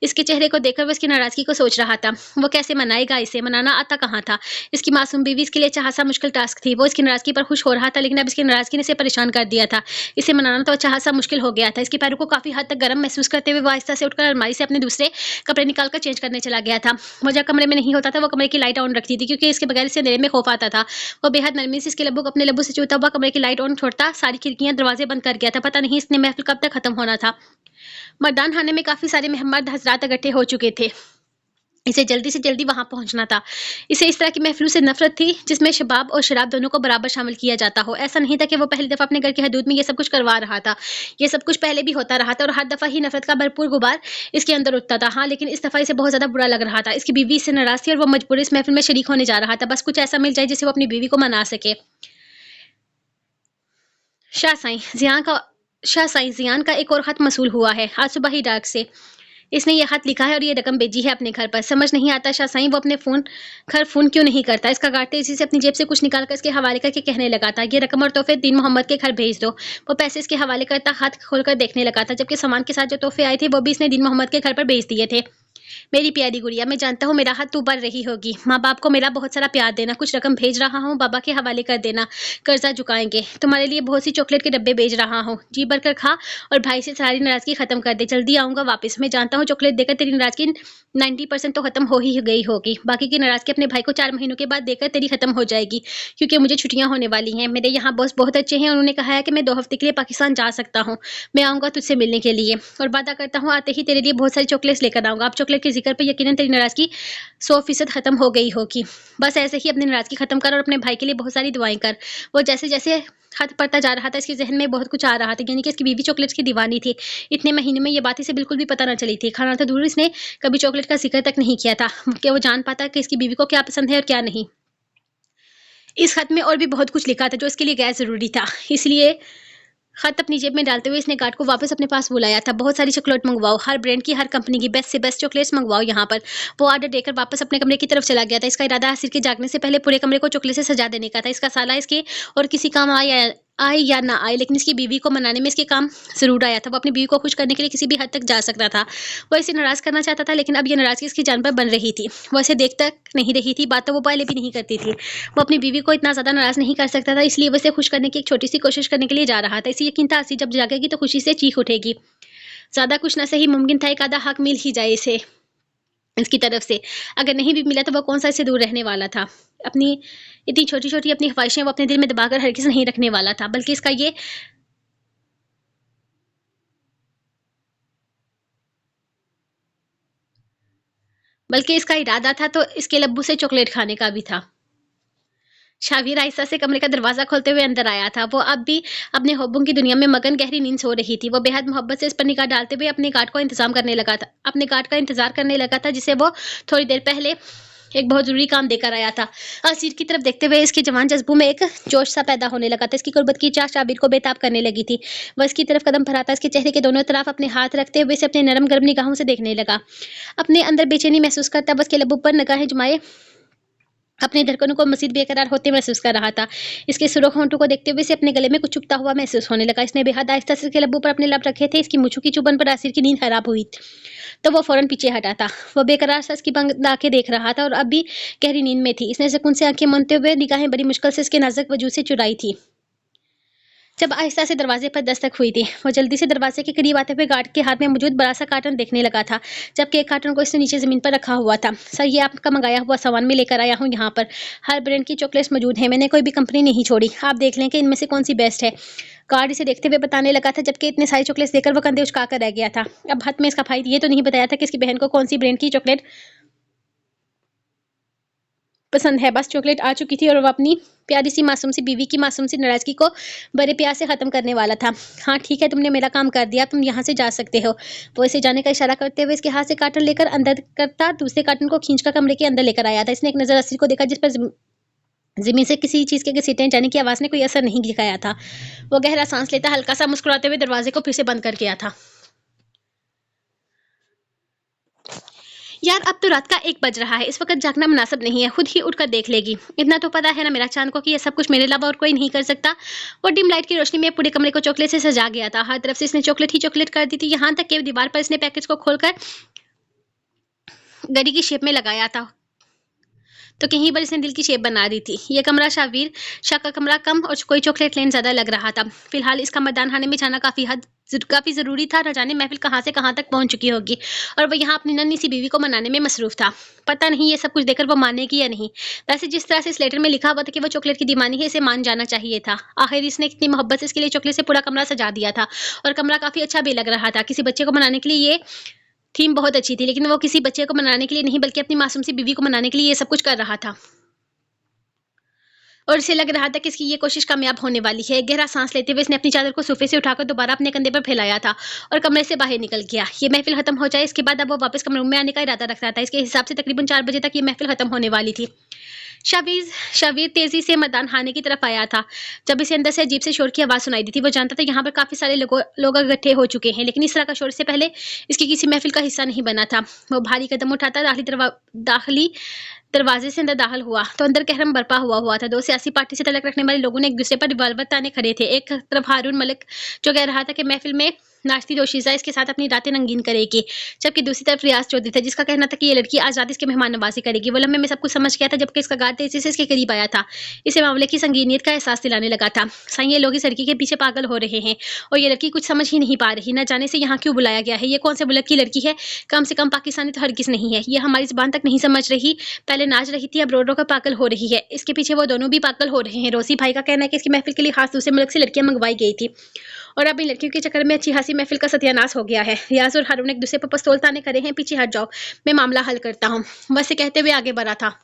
इसके चेहरे को देखकर वो इसकी नाराज़गी को सोच रहा था। वो कैसे मनाएगा इसे? मनाना आता कहाँ था? इसकी मासूम बीवी इसके लिए चाह-सा मुश्किल टास्क थी। वो इसकी नाराज़गी पर खुश हो रहा था, लेकिन अब इसकी नाराज़गी ने इसे परेशान कर दिया था। इसे मनाना तो चाह-सा मुश्किल हो गया था। इसके पैरों को काफ़ी हद तक गर्म महसूस करते हुए वो आहिस्ता से उठकर अलमारी से अपने दूसरे कपड़े निकाल कर चेंज करने चला गया था। वो जब कमरे में नहीं होता था, वो कमरे की लाइट ऑन रखती थी, क्योंकि इसके बगैर इसे अंधेरे में खौफ आता था। वो बेहद नरमी से इसके लब्बों को अपने लब्बों से छूता हुआ कमरे की लाइट ऑन छोड़ता, सारी खिड़कियाँ, दरवाज़े बंद कर गया था। पता नहीं इसने महफ़िल कब तक खत्म होना था। मतदान खाने में काफ़ी सारे मर्द हज़रात इकट्ठे हो चुके थे। इसे जल्दी से जल्दी वहाँ पहुँचना था। इसे इस तरह की महफ़िलों से नफ़रत थी, जिसमें शबाब और शराब दोनों को बराबर शामिल किया जाता हो। ऐसा नहीं था कि वो पहली दफ़ा अपने घर की हदूद में ये सब कुछ करवा रहा था। ये सब कुछ पहले भी होता रहा था और हर दफ़ा ही नफ़रत का भरपूर गुबार इसके अंदर उठता था। हाँ, लेकिन इस दफ़ा इसे बहुत ज़्यादा बुरा लग रहा था। इसकी बीवी इससे नाराज़ थी और वो मजबूर इस महफ़िल में शरीक होने जा रहा था। बस कुछ ऐसा मिल जाए जिससे वो अपनी बीवी को मना सके। शाह साईं ज़ियान का एक और ख़त मौसूल हुआ है, आज सुबह ही डाक से। इसने ये ख़त लिखा है और ये रकम भेजी है अपने घर पर। समझ नहीं आता शाह साईं वो अपने फ़ोन क्यों नहीं करता। इसका काटते इसी से अपनी जेब से कुछ निकाल कर इसके हवाले करके कहने लगा था, ये रकम और तोहफ़े दीन मोहम्मद के घर भेज दो। वो पैसे इसके हवाले करता ख़त खोलकर देखने लगा था, जबकि सामान के साथ जो तोहफ़े आए थे वो भी इसने दीन मोहम्मद के घर पर भेज दिए थे। मेरी प्यारी गुड़िया, मैं जानता हूँ मेरा हाथ तू भर रही होगी। माँ-बाप को मेरा बहुत सारा प्यार देना। कुछ रकम भेज रहा हूँ, बाबा के हवाले कर देना। कर्ज़ा चुकाएँगे। तुम्हारे लिए बहुत सी चॉकलेट के डब्बे भेज रहा हूँ। जी भरकर खा और भाई से सारी नाराज़गी ख़त्म कर दे। जल्दी आऊँगा वापस। मैं जानता हूँ चॉकलेट देकर तेरी नाराज़गी 90% तो ख़त्म हो ही गई होगी। बाकी की नाराज़गी अपने भाई को 4 महीनों के बाद देकर तेरी ख़त्म हो जाएगी, क्योंकि मुझे छुट्टियाँ होने वाली हैं। मेरे यहाँ बॉस बहुत अच्छे हैं। उन्होंने कहा है कि मैं 2 हफ़्ते के लिए पाकिस्तान जा सकता हूँ। मैं आऊँगा तुझसे मिलने के लिए और वादा करता हूँ आते ही तेरे लिए बहुत सारी चॉकलेट्स लेकर आऊँगा। अब चॉकलेट के ज़िक्र पे यकीनन तेरी नाराज़गी 100% ख़त्म हो गई होगी। बस ऐसे ही अपनी नाराज़गी ख़त्म कर और अपने भाई के लिए बहुत सारी दुआएँ कर। वो जैसे-जैसे खत पढ़ता जा रहा था, इसके ज़हन में बहुत कुछ आ रहा था, यानी कि इसकी बीवी चॉकलेट्स की दीवानी थी। इतने महीने में ये बात इसे बिल्कुल भी पता ना चली थी। खाना तो दूर, इसने कभी चॉकलेट का ज़िक्र तक नहीं किया था कि वो जान पाता कि इसकी बीवी को क्या पसंद है और क्या नहीं। इस खत में और भी बहुत कुछ लिखा था जो इसके लिए गैर ज़रूरी था। इसलिए खत अपनी जेब में डालते हुए इसने गार्ड को वापस अपने पास बुलाया था। बहुत सारी चॉकलेट मंगवाओ, हर ब्रांड की, हर कंपनी की बेस्ट से बेस्ट चॉकलेट्स मंगवाओ यहाँ पर। वो ऑर्डर देकर वापस अपने कमरे की तरफ चला गया था। इसका इरादा आसिर के जागने से पहले पूरे कमरे को चॉकलेट से सजा देने का था। इसका साला इसके और किसी काम आए या ना आए, लेकिन इसकी बीवी को मनाने में इसके काम ज़रूर आया था। वो अपनी बीवी को खुश करने के लिए किसी भी हद तक जा सकता था। वो इसे नाराज़ करना चाहता था, लेकिन अब ये नाराज़गी इसकी जान पर बन रही थी। वो इसे देख तक नहीं रही थी, बात तो वो पहले भी नहीं करती थी। वो अपनी बीवी को इतना ज़्यादा नाराज़ नहीं कर सकता था, इसलिए वो इसे खुश करने की एक छोटी-सी कोशिश करने के लिए जा रहा था। इसे यकीन था आसिर जब जागेगी तो खुशी से चीख उठेगी। ज़्यादा कुछ ना सही मुमकिन था एक आधा हक मिल ही जाए इसे इसकी तरफ से। अगर नहीं भी मिला तो वो कौन-सा इससे दूर रहने वाला था। अपनी इतनी छोटी-छोटी अपनी ख्वाहिशें वो अपने दिल में दबाकर हरगिज़ नहीं रखने वाला था, बल्कि इसका ये बल्कि इसका इरादा था तो इसके लब्बू से चॉकलेट खाने का भी था। शावीर आहिस्ता से कमरे का दरवाज़ा खोलते हुए अंदर आया था। वो अब भी अपने ख्वाबों की दुनिया में मगन गहरी नींद सो रही थी। वो बेहद मोहब्बत से इस पर निगाह डालते हुए अपने गार्ड का इंतज़ार करने लगा था जिसे वो थोड़ी देर पहले एक बहुत ज़रूरी काम देकर आया था। असीर की तरफ देखते हुए इसके जवान जज़्बों में एक जोश सा पैदा होने लगा था। इसकी कुर्बत की चाह शाबिर को बेताब करने लगी थी। वह इसकी तरफ कदम बढ़ाता इसके चेहरे के दोनों तरफ अपने हाथ रखते हुए इसे अपने नरम गर्म निगाहों से देखने लगा। अपने अंदर बेचैनी महसूस करता बस के लबों पर निगाहें जमाए अपने धड़कनों को मज़ीद बेकरार होते महसूस कर रहा था। इसके सुर्ख होंठों को देखते हुए इसे अपने गले में कुछ चुभता हुआ महसूस होने लगा। इसने बेहद आहिस्ता से इसके लबों पर अपने लब रखे थे। इसकी मूंछों की चुभन पर असीर की नींद खराब हुई तो वो फौरन पीछे हटा था। वो बेकरार सा इसकी बंद आंखें देख रहा था और अब भी गहरी नींद में थी। इसने सुकून से आंखें मूंदते हुए निगाहें बड़ी मुश्किल से इसके नाजुक वजूद से चुराई थी। जब आहिस्ता से दरवाजे पर दस्तक हुई थी, वो जल्दी से दरवाजे के करीब आते हुए गार्ड के हाथ में मौजूद बड़ा सा कार्टन देखने लगा था, जबकि एक कार्टन को इसने नीचे ज़मीन पर रखा हुआ था। सर, ये आपका मंगाया हुआ सामान मैं लेकर आया हूँ यहाँ पर। हर ब्रांड की चॉकलेट्स मौजूद हैं। मैंने कोई भी कंपनी नहीं छोड़ी। आप देख लें कि इनमें से कौन सी बेस्ट है। गार्ड इसे देखते हुए बताने लगा था, जबकि इतने सारी चॉकलेट्स देखकर वो कंधे उचकाकर रह गया था। अब हद में इसका भाई ये तो नहीं बताया था कि इसकी बहन को कौन सी ब्रांड की चॉकलेट पसंद है। बस चॉकलेट आ चुकी थी और वो अपनी प्यारी सी मासूम सी बीवी की मासूम सी नाराज़गी को बड़े प्यार से ख़त्म करने वाला था। हाँ ठीक है, तुमने मेरा काम कर दिया, तुम यहाँ से जा सकते हो। वो इसे जाने का इशारा करते हुए इसके हाथ से कार्टन लेकर अंदर करता दूसरे कार्टन को खींचकर कमरे के अंदर लेकर आया था। इसने एक नज़र असीर को देखा जिस पर ज़मीन से किसी चीज़ के घसीटने जाने की आवाज़ ने कोई असर नहीं दिखाया था। वो गहरा सांस लेता हल्का सा मुस्कुराते हुए दरवाजे को फिर से बंद कर गया था। यार, अब तो रात का 1 बज रहा है। इस वक्त जागना मुनासिब नहीं है। खुद ही उठकर देख लेगी। इतना तो पता है ना मेरा चांद को कि ये सब कुछ मेरे अलावा और कोई नहीं कर सकता। वो डिम लाइट की रोशनी में पूरे कमरे को चॉकलेट से सजा गया था। हर तरफ से इसने चॉकलेट ही चॉकलेट कर दी थी। यहाँ तक कि दीवार पर इसने पैकेज को खोलकर गड़ी की शेप में लगाया था, तो कहीं पर इसने दिल की शेप बना दी थी। ये कमरा शावीर शाह का कमरा कम और कोई चॉकलेट लेन ज़्यादा लग रहा था। फिलहाल इसका मैदान खाने में जाना काफ़ी ज़रूरी था। न जाने महफिल कहाँ से कहाँ तक पहुँच चुकी होगी और वह यहाँ अपनी नन्ही सी बीवी को मनाने में मसरूफ़ था। पता नहीं ये सब कुछ देखकर वो मानेगी या नहीं। वैसे जिस तरह से इस लेटर में लिखा हुआ था कि वो चॉकलेट की दीवानी है, इसे मान जाना चाहिए था। आखिर इसने कितनी मोहब्बत से इसके लिए चॉकलेट से पूरा कमरा सजा दिया था और कमरा काफ़ी अच्छा भी लग रहा था। किसी बच्चे को मनाने के लिए ये थीम बहुत अच्छी थी, लेकिन वो किसी बच्चे को मनाने के लिए नहीं बल्कि अपनी मासूम सी बीवी को मनाने के लिए ये सब कुछ कर रहा था और इसे लग रहा था कि इसकी ये कोशिश कामयाब होने वाली है। गहरा सांस लेते हुए इसने अपनी चादर को सोफे से उठाकर दोबारा अपने कंधे पर फैलाया था और कमरे से बाहर निकल गया। ये महफिल खत्म हो जाए इसके बाद अब वो वापस कमरे में आने का इरादा रख रहा था। इसके हिसाब से तकरीबन 4 बजे तक ये महफिल खत्म होने वाली थी। शावीर तेजी से मैदान खाने की तरफ आया था। जब इसे अंदर से अजीब से शोर की आवाज़ सुनाई दी थी, वो जानता था यहाँ पर काफ़ी सारे लोग इकट्ठे हो चुके हैं, लेकिन इस तरह का शोर से पहले इसकी किसी महफिल का हिस्सा नहीं बना था। वो भारी कदम उठाता दाखिली दरवाजे से अंदर दाखिल हुआ तो अंदर कहरम बरपा हुआ था। 2 सियासी पार्टी से तल्लुक़ रखने वाले लोगों ने एक दूसरे पर रिवाल्वर ताने खड़े थे। एक तरफ हारून मलिक जो कह रहा था कि महफिल में नाचती दोशीज़ा इसके साथ अपनी रातें रंगीन करेगी, जबकि दूसरी तरफ रियाज चौधरी था जिसका कहना था कि ये लड़की आज रात इसके मेहमान नवाजी करेगी। वो लम्हे में सब कुछ समझ गया था, जबकि इसका गार्ड तेजी से इसके करीब आया था। इसे मामले की संगीनियत का एहसास दिलाने लगा था। साईं, ये लोग इस लड़की के पीछे पागल हो रहे हैं और ये लड़की कुछ समझ ही नहीं पा रही। न जाने से यहाँ क्यों बुलाया गया है। ये कौन से मुल्क की लड़की है? कम से कम पाकिस्तानी तो हरगिज़ नहीं है। ये हमारी ज़ुबान तक नहीं समझ रही। पहले नाच रही थी, अब रो रो कर पागल हो रही है। इसके पीछे वो दोनों भी पागल हो रहे हैं। रोसी भाई का कहना है कि इसकी महफिल के लिए खास दूसरे मुल्क से लड़कियां मंगवाई गई थी और अब इन लड़कियों के चक्कर में अच्छी खासी महफिल का सत्यानाश हो गया है। रियाज और हारून एक दूसरे पर पिस्तौल ताने खड़े हैं। पीछे हट जाओ, मैं मामला हल करता हूँ। बस कहते हुए आगे बढ़ा था।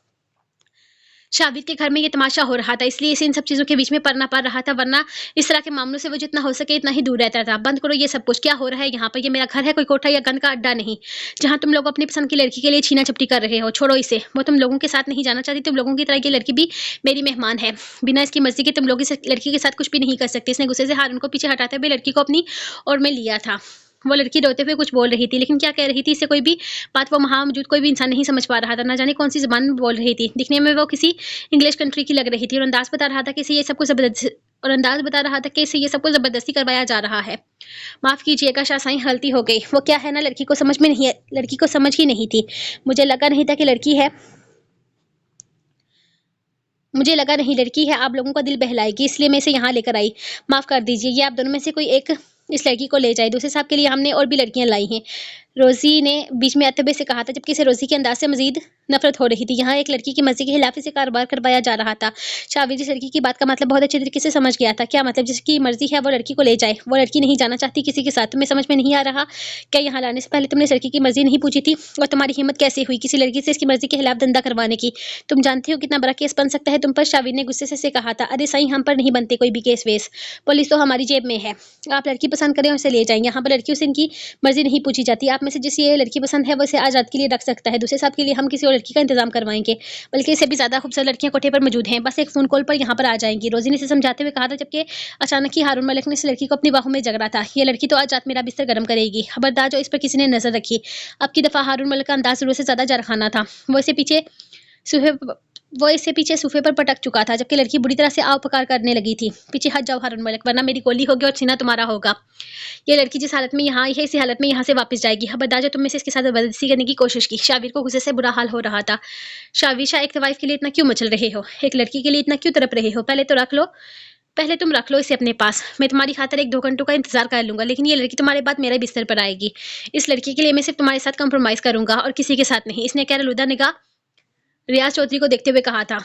शाबिर के घर में ये तमाशा हो रहा था, इसलिए इसे इन सब चीज़ों के बीच में पड़ना पड़ रहा था, वरना इस तरह के मामलों से वो जितना हो सके इतना ही दूर रहता था। बंद करो ये सब कुछ। क्या हो रहा है यहाँ पर? ये मेरा घर है, कोई कोठा या गन का अड्डा नहीं जहाँ तुम लोग अपनी पसंद की लड़की के लिए छीना झपटी कर रहे हो। छोड़ो इसे। वो तुम लोगों के साथ नहीं जाना चाहती। तुम लोगों की तरह ये लड़की भी मेरी मेहमान है। बिना इसकी मर्जी के तुम लोग इस लड़की के साथ कुछ भी नहीं कर सकते। इसने गुस्से से हारून को पीछे हटाते हुए लड़की को अपनी ओर में लिया था। वो लड़की रोते हुए कुछ बोल रही थी, लेकिन क्या कह रही थी इसे कोई भी बात वो वहाँ मौजूद कोई भी इंसान नहीं समझ पा रहा था। ना जाने कौन सी ज़बान में बोल रही थी। दिखने में वो किसी इंग्लिश कंट्री की लग रही थी और अंदाज़ बता रहा था कि इसे ये सब कुछ ज़बरदस्ती करवाया जा रहा है। माफ़ कीजिएगा शाह साईं, गलती हो गई। वो क्या है ना, लड़की को समझ ही नहीं थी। मुझे लगा नहीं लड़की है। आप लोगों का दिल बहलाएगी, इसलिए मैं इसे यहाँ लेकर आई। माफ़ कर दीजिए। ये आप दोनों में से कोई एक इस लड़की को ले जाए। दूसरे साहब के लिए हमने और भी लड़कियां लाई हैं। रोजी ने बीच में आते हुए से कहा था, जबकि इसे रोजी के अंदाज से मजीद नफरत हो रही थी। यहाँ एक लड़की की मर्जी के खिलाफ इसे कारोबार करवाया जा रहा था। शाबिर इस लड़की की बात का मतलब बहुत अच्छे तरीके से समझ गया था। क्या मतलब, जिसकी मर्जी है वो लड़की को ले जाए, वो लड़की नहीं जाना चाहती किसी के साथ। तुम्हें समझ में नहीं आ रहा क्या यहाँ लाने से पहले तुमने इस लड़की की मर्जी नहीं पूछी थी? और तुम्हारी हिम्मत कैसे हुई किसी लड़की से इसकी मर्जी के खिलाफ धंधा करवाने की? तुम जानती हो कितना बड़ा केस बन सकता है तुम पर। शाबिर ने गुस्से से कहा था। अरे सही, हम पर नहीं बनते कोई भी केस वेस, पुलिस तो हमारी जेब में है। आप लड़की पसंद करें और उसे ले जाएं। यहाँ पर लड़कियों से इनकी मर्जी नहीं पूछी जाती। आप में से जिसे ये लड़की पसंद है वो इसे आज रात के लिए रख सकता है। दूसरे साहब के लिए हम किसी और लड़की का इंतजाम करवाएंगे, बल्कि इससे भी ज्यादा खूबसूरत लड़कियां कोठे पर मौजूद हैं। बस एक फोन कॉल पर यहाँ पर आ जाएंगी, रोजी ने इसे समझाते हुए कहा था। जबकि अचानक ही हारून मलिक ने इस लड़की को अपनी बाहों में जगड़ा था। ये लड़की तो आज रात मेरा बिस्तर गर्म करेगी, खबरदार जो इस पर किसी ने नजर रखी। अब की दफा हारून मलिक का अंदाज जरूर से ज्यादा जरखाना था। सूफे वो इससे पीछे सोफे पर पटक चुका था, जबकि लड़की बुरी तरह से आव पकार करने लगी थी। पीछे हट जाओ हारून मलिक, वरना मेरी गोली होगी और सीना तुम्हारा होगा। ये लड़की जिस हालत में यहाँ आई है, इसी हालत में यहाँ से वापस जाएगी। खबरदार जो तुमने इसके साथ जबरदस्ती करने की कोशिश की। शाबिर को गुस्से से बुरा हाल हो रहा था। शाबिर शाह, एक वाइफ के लिए इतना क्यों मचल रहे हो? एक लड़की के लिए इतना क्यों तड़प रहे हो? पहले तुम रख लो इसे अपने पास। मैं तुम्हारी खातिर 1-2 घंटों का इंतजार कर लूंगा, लेकिन ये लड़की तुम्हारे बाद मेरे बिस्तर पर आएगी। इस लड़की के लिए मैं सिर्फ तुम्हारे साथ कंप्रोमाइज करूंगा और किसी के साथ नहीं। इसने कैरलुदा निगाह रियाज चौधरी को देखते हुए कहा था,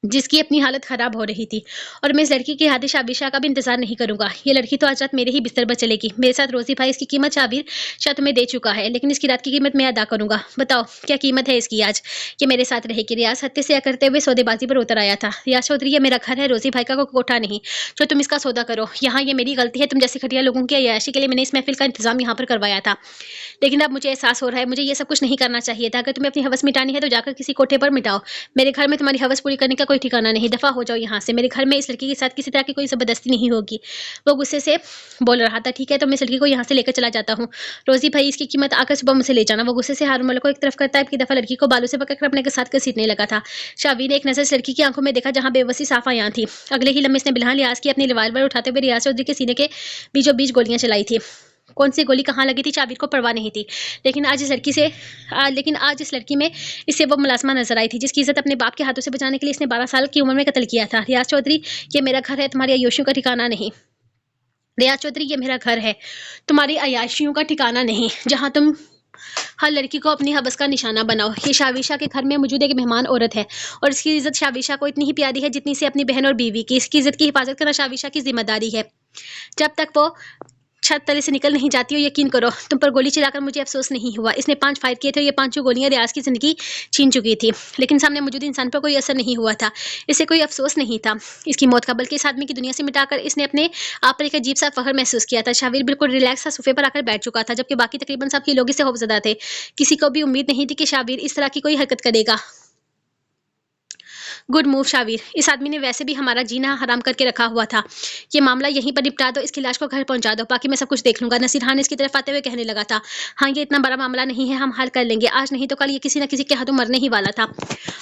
जिसकी अपनी हालत खराब हो रही थी। और मैं इस लड़की की हादिश शाबिर शाह का भी इंतजार नहीं करूंगा। ये लड़की तो आज रात मेरे ही बिस्तर पर चलेगी मेरे साथ। रोजी भाई, इसकी कीमत शाबिर शाह तुम्हें दे चुका है, लेकिन इसकी रात की कीमत मैं अदा करूंगा। बताओ क्या कीमत है इसकी आज? ये मेरे साथ रहेगी। रियाज हत्ते से करते हुए सौदेबाजी पर उतर आया था। रियाज चौधरी, ये मेरा घर है, रोजी भाई का कोठा नहीं जो तुम इसका सौदा करो। यहाँ ये मेरी गलती है। तुम जैसे खटिया लोगों की अय्याशी के लिए मैंने इस महफिल का इंतजाम यहाँ पर करवाया था, लेकिन अब मुझे एहसास हो रहा है मुझे ये सब कुछ नहीं करना चाहिए था। अगर तुम्हें अपनी हवस मिटानी है तो जाकर किसी कोठे पर मिटाओ। मेरे घर में तुम्हारी हवस पूरी करने का कोई ठिकाना नहीं। दफा हो जाओ यहाँ से। मेरे घर में इस लड़की के साथ किसी तरह की कोई जबरदस्ती नहीं होगी। वो गुस्से से बोल रहा था। ठीक है, तो मैं इस लड़की को यहाँ से लेकर चला जाता हूँ। रोजी भाई, इसकी कीमत आकर सुबह मुझसे ले जाना। वो गुस्से से हारून मलिक को एक तरफ करता है, एक दफा लड़की को बालों से पकड़कर अपने साथ घसीटने लगा था। शाबीर ने एक नजर इस लड़की की आंखों में देखा, जहाँ बेबसी साफ आयां थी। अगले ही लम्हे इसने बिल्हान लिहाज की अपनी रिवाल्वर उठाते हुए रियाज चौधरी के सीने के बीचों बीच गोलियां चलाई थी। कौन सी गोली कहाँ लगी थी शाबिर को परवाह नहीं थी, लेकिन आज इस लड़की में इससे वो मुलाजमा नजर आई थी, जिसकी इज्जत अपने बाप के हाथों से बचाने के लिए इसने 12 साल की उम्र में कत्ल किया था। रियाज चौधरी, ये मेरा घर है, तुम्हारी अय्याशियों का ठिकाना नहीं। रियाज चौधरी, ये मेरा घर है, तुम्हारी अय्याशियों का ठिकाना नहीं, जहाँ तुम हर लड़की को अपनी हवस का निशाना बनाओ। ये शाबिर शाह के घर में मौजूद एक मेहमान औरत है, और इसकी इज्जत शाबिर शाह को इतनी ही प्यारी है जितनी से अपनी बहन और बीवी की। इसकी इज्जत की हिफाजत करना शाबिर शाह की जिम्मेदारी है। जब तक वो छत तले से निकल नहीं जाती हो, यकीन करो तुम पर गोली चलाकर मुझे अफसोस नहीं हुआ। इसने 5 फायर किए थे, ये 5 गोलियां रियाज की जिंदगी छीन चुकी थी, लेकिन सामने मौजूद इंसान पर कोई असर नहीं हुआ था। इसे कोई अफसोस नहीं था इसकी मौत का, बल्कि इस आदमी की दुनिया से मिटाकर इसने अपने आप पर एक अजीब सा फख्र महसूस किया था। शाबिर बिल्कुल रिलैक्स सा सोफे पर आकर बैठ चुका था, जबकि बाकी तकरीबन सब ही लोग इससे खौफजदा थे। किसी को भी उम्मीद नहीं थी कि शाबिर इस तरह की कोई हरकत करेगा। गुड मूव शाबिर, इस आदमी ने वैसे भी हमारा जीना हराम करके रखा हुआ था। ये मामला यहीं पर निपटा दो, इसकी लाश को घर पहुंचा दो, बाकी मैं सब कुछ देख लूंगा। नसीर खान इसकी तरफ आते हुए कहने लगा था। हाँ, ये इतना बड़ा मामला नहीं है, हम हल कर लेंगे। आज नहीं तो कल ये किसी न किसी के हाथों मरने ही वाला था।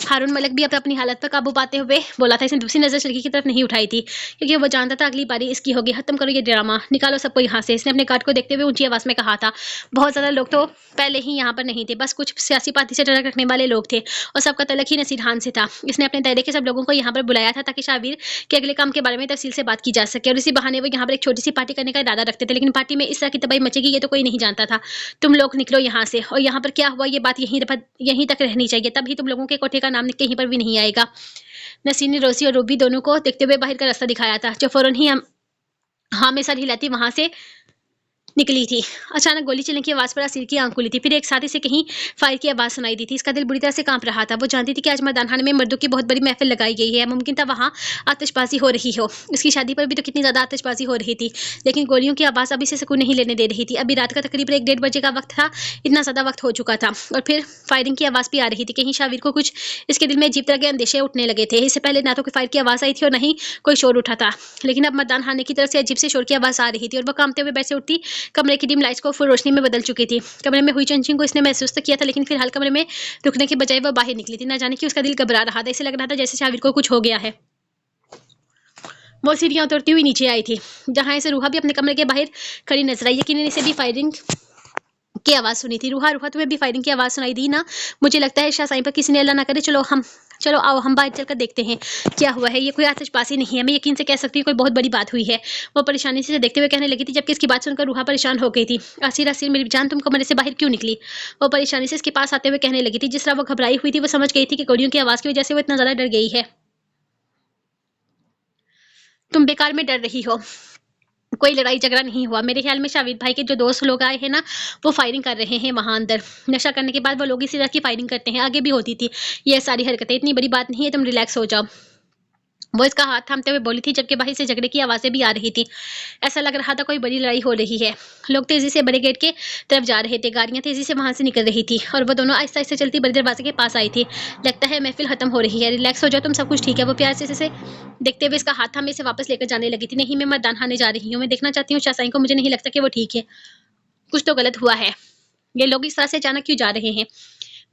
हारून मलिक भी अब अपनी हालत पर काबू पाते हुए बोला था। इसने दूसरी नजर लड़की की तरफ नहीं उठाई थी, क्योंकि वो जानता था अगली बारी इसकी होगी। खत्म करो ये ड्रामा, निकालो सबको यहाँ से। इसने अपने गार्ड को देखते हुए ऊंची आवाज में कहा था। बहुत ज्यादा लोग तो पहले ही यहाँ पर नहीं थे, बस कुछ सियासी पार्टी से डर रखने वाले लोग थे, और सबका तलक ही नसीर खान से था। इसने अपने दायरे के सब लोगों को यहाँ पर बुलाया था, ताकि शाबिर के अगले काम के बारे में तफसील से बात की जा सके, और इसी बहाने वो यहाँ पर एक छोटी सी पार्टी करने का इरादा रखते थे। लेकिन पार्टी में इस तरह की तबाही मचेगी ये तो कोई नहीं जानता था। तुम लोग निकलो यहाँ से, और यहाँ पर क्या हुआ ये बात यहीं तक रहनी चाहिए, तभी तुम लोगों के कोठे का नाम कहीं पर भी नहीं आएगा। नसीर ने रोसी और रूबी दोनों को देखते हुए बाहर का रास्ता दिखाया था, जो फौरन ही हाँ में सर हिलाती वहां से निकली थी। अचानक गोली चलने की आवाज पर असीर की आंख खुली थी। फिर एक साथी से कहीं फायर की आवाज सुनाई दी थी। इसका दिल बुरी तरह से कांप रहा था। वो जानती थी कि आज मैदान में मर्दों की बहुत बड़ी महफिल लगाई गई है। मुमकिन था वहां आतिशबाजी हो रही हो। इसकी शादी पर भी तो कितनी ज्यादा आतिशबाजी हो रही थी, लेकिन गोलियों की आवाज अभी से सुकून नहीं लेने दे रही थी। अभी रात का तकरीबन 1-1:30 बजे का वक्त था। इतना ज्यादा वक्त हो चुका था, और फिर फायरिंग की आवाज भी आ रही थी। कहीं शाबिर को कुछ इसके दिल में अजीब तरह के अंदेशे उठने लगे थे। इससे पहले ना तो कोई फायर की आवाज आई थी और ना ही कोई शोर उठा था, लेकिन अब मैदान खाने की तरफ से अजीब से शोर की आवाज आ रही थी, और वह कांपते हुए बैठ से उठती कमरे की डिम लाइट्स को फुल रोशनी में बदल चुकी थी। कमरे में हुई चेंजिंग को इसने महसूस तो किया था, लेकिन फिलहाल कमरे में रुकने के बजाय वह बाहर निकली थी। ना जाने कि उसका दिल घबरा रहा था। इसे लग रहा था जैसे शाबिर को कुछ हो गया है। वो सीढ़ियां उतरती हुई नीचे आई थी, जहां इसे रूहा भी अपने कमरे के बाहर खड़ी नजर आई। यकीनन इसे भी फायरिंग की आवाज सुनी थी। रूहा, तुम्हें भी फायरिंग की आवाज सुनाई दी ना? मुझे लगता है शाह साईं पर किसी ने, अल्लाह ना करे, चलो हम चलो आओ हम बाहर चलकर देखते हैं क्या हुआ है। ये कोई आतिशबाजी नहीं है, मैं यकीन से कह सकती हूँ कोई बहुत बड़ी बात हुई है। वो परेशानी से देखते हुए कहने लगी थी, जबकि इसकी बात सुनकर रूहा परेशान हो गई थी। आसिर आसिर मेरी जान, तुम कमरे से बाहर क्यों निकली? वो परेशानी से इसके पास आते हुए कहने लगी थी। जिस तरह वो घबराई हुई थी वो समझ गई थी कि गोलियों की आवाज़ की वजह से वो इतना ज़्यादा डर गई है। तुम बेकार में डर रही हो, कोई लड़ाई झगड़ा नहीं हुआ। मेरे ख्याल में शाविद भाई के जो दोस्त लोग आए हैं ना, वो फायरिंग कर रहे हैं वहाँ अंदर। नशा करने के बाद वो लोग इसी तरह की फायरिंग करते हैं, आगे भी होती थी ये सारी हरकतें। इतनी बड़ी बात नहीं है, तुम रिलैक्स हो जाओ। वो इसका हाथ थामते हुए बोली थी, जबकि बाहर से झगड़े की आवाज़ें भी आ रही थी। ऐसा लग रहा था कोई बड़ी लड़ाई हो रही है। लोग तेज़ी से बड़े गेट के तरफ जा रहे थे, गाड़ियाँ तेज़ी से वहाँ से निकल रही थी और वो दोनों आहिस्ता आहिस्ता चलती बड़े दरवाजे के पास आई थी। लगता है महफिल खत्म हो रही है, रिलैक्स हो जाओ तुम, सब कुछ ठीक है। वो प्यार से इसे देखते हुए इसका हाथ थामे इसे वापस लेकर जाने लगी थी। नहीं, मैं मतदान हारने जा रही हूँ, मैं देखना चाहती हूँ शासाई को, मुझे नहीं लगता कि वो ठीक है, कुछ तो गलत हुआ है। ये लोग इस तरह से अचानक क्यों जा रहे हैं?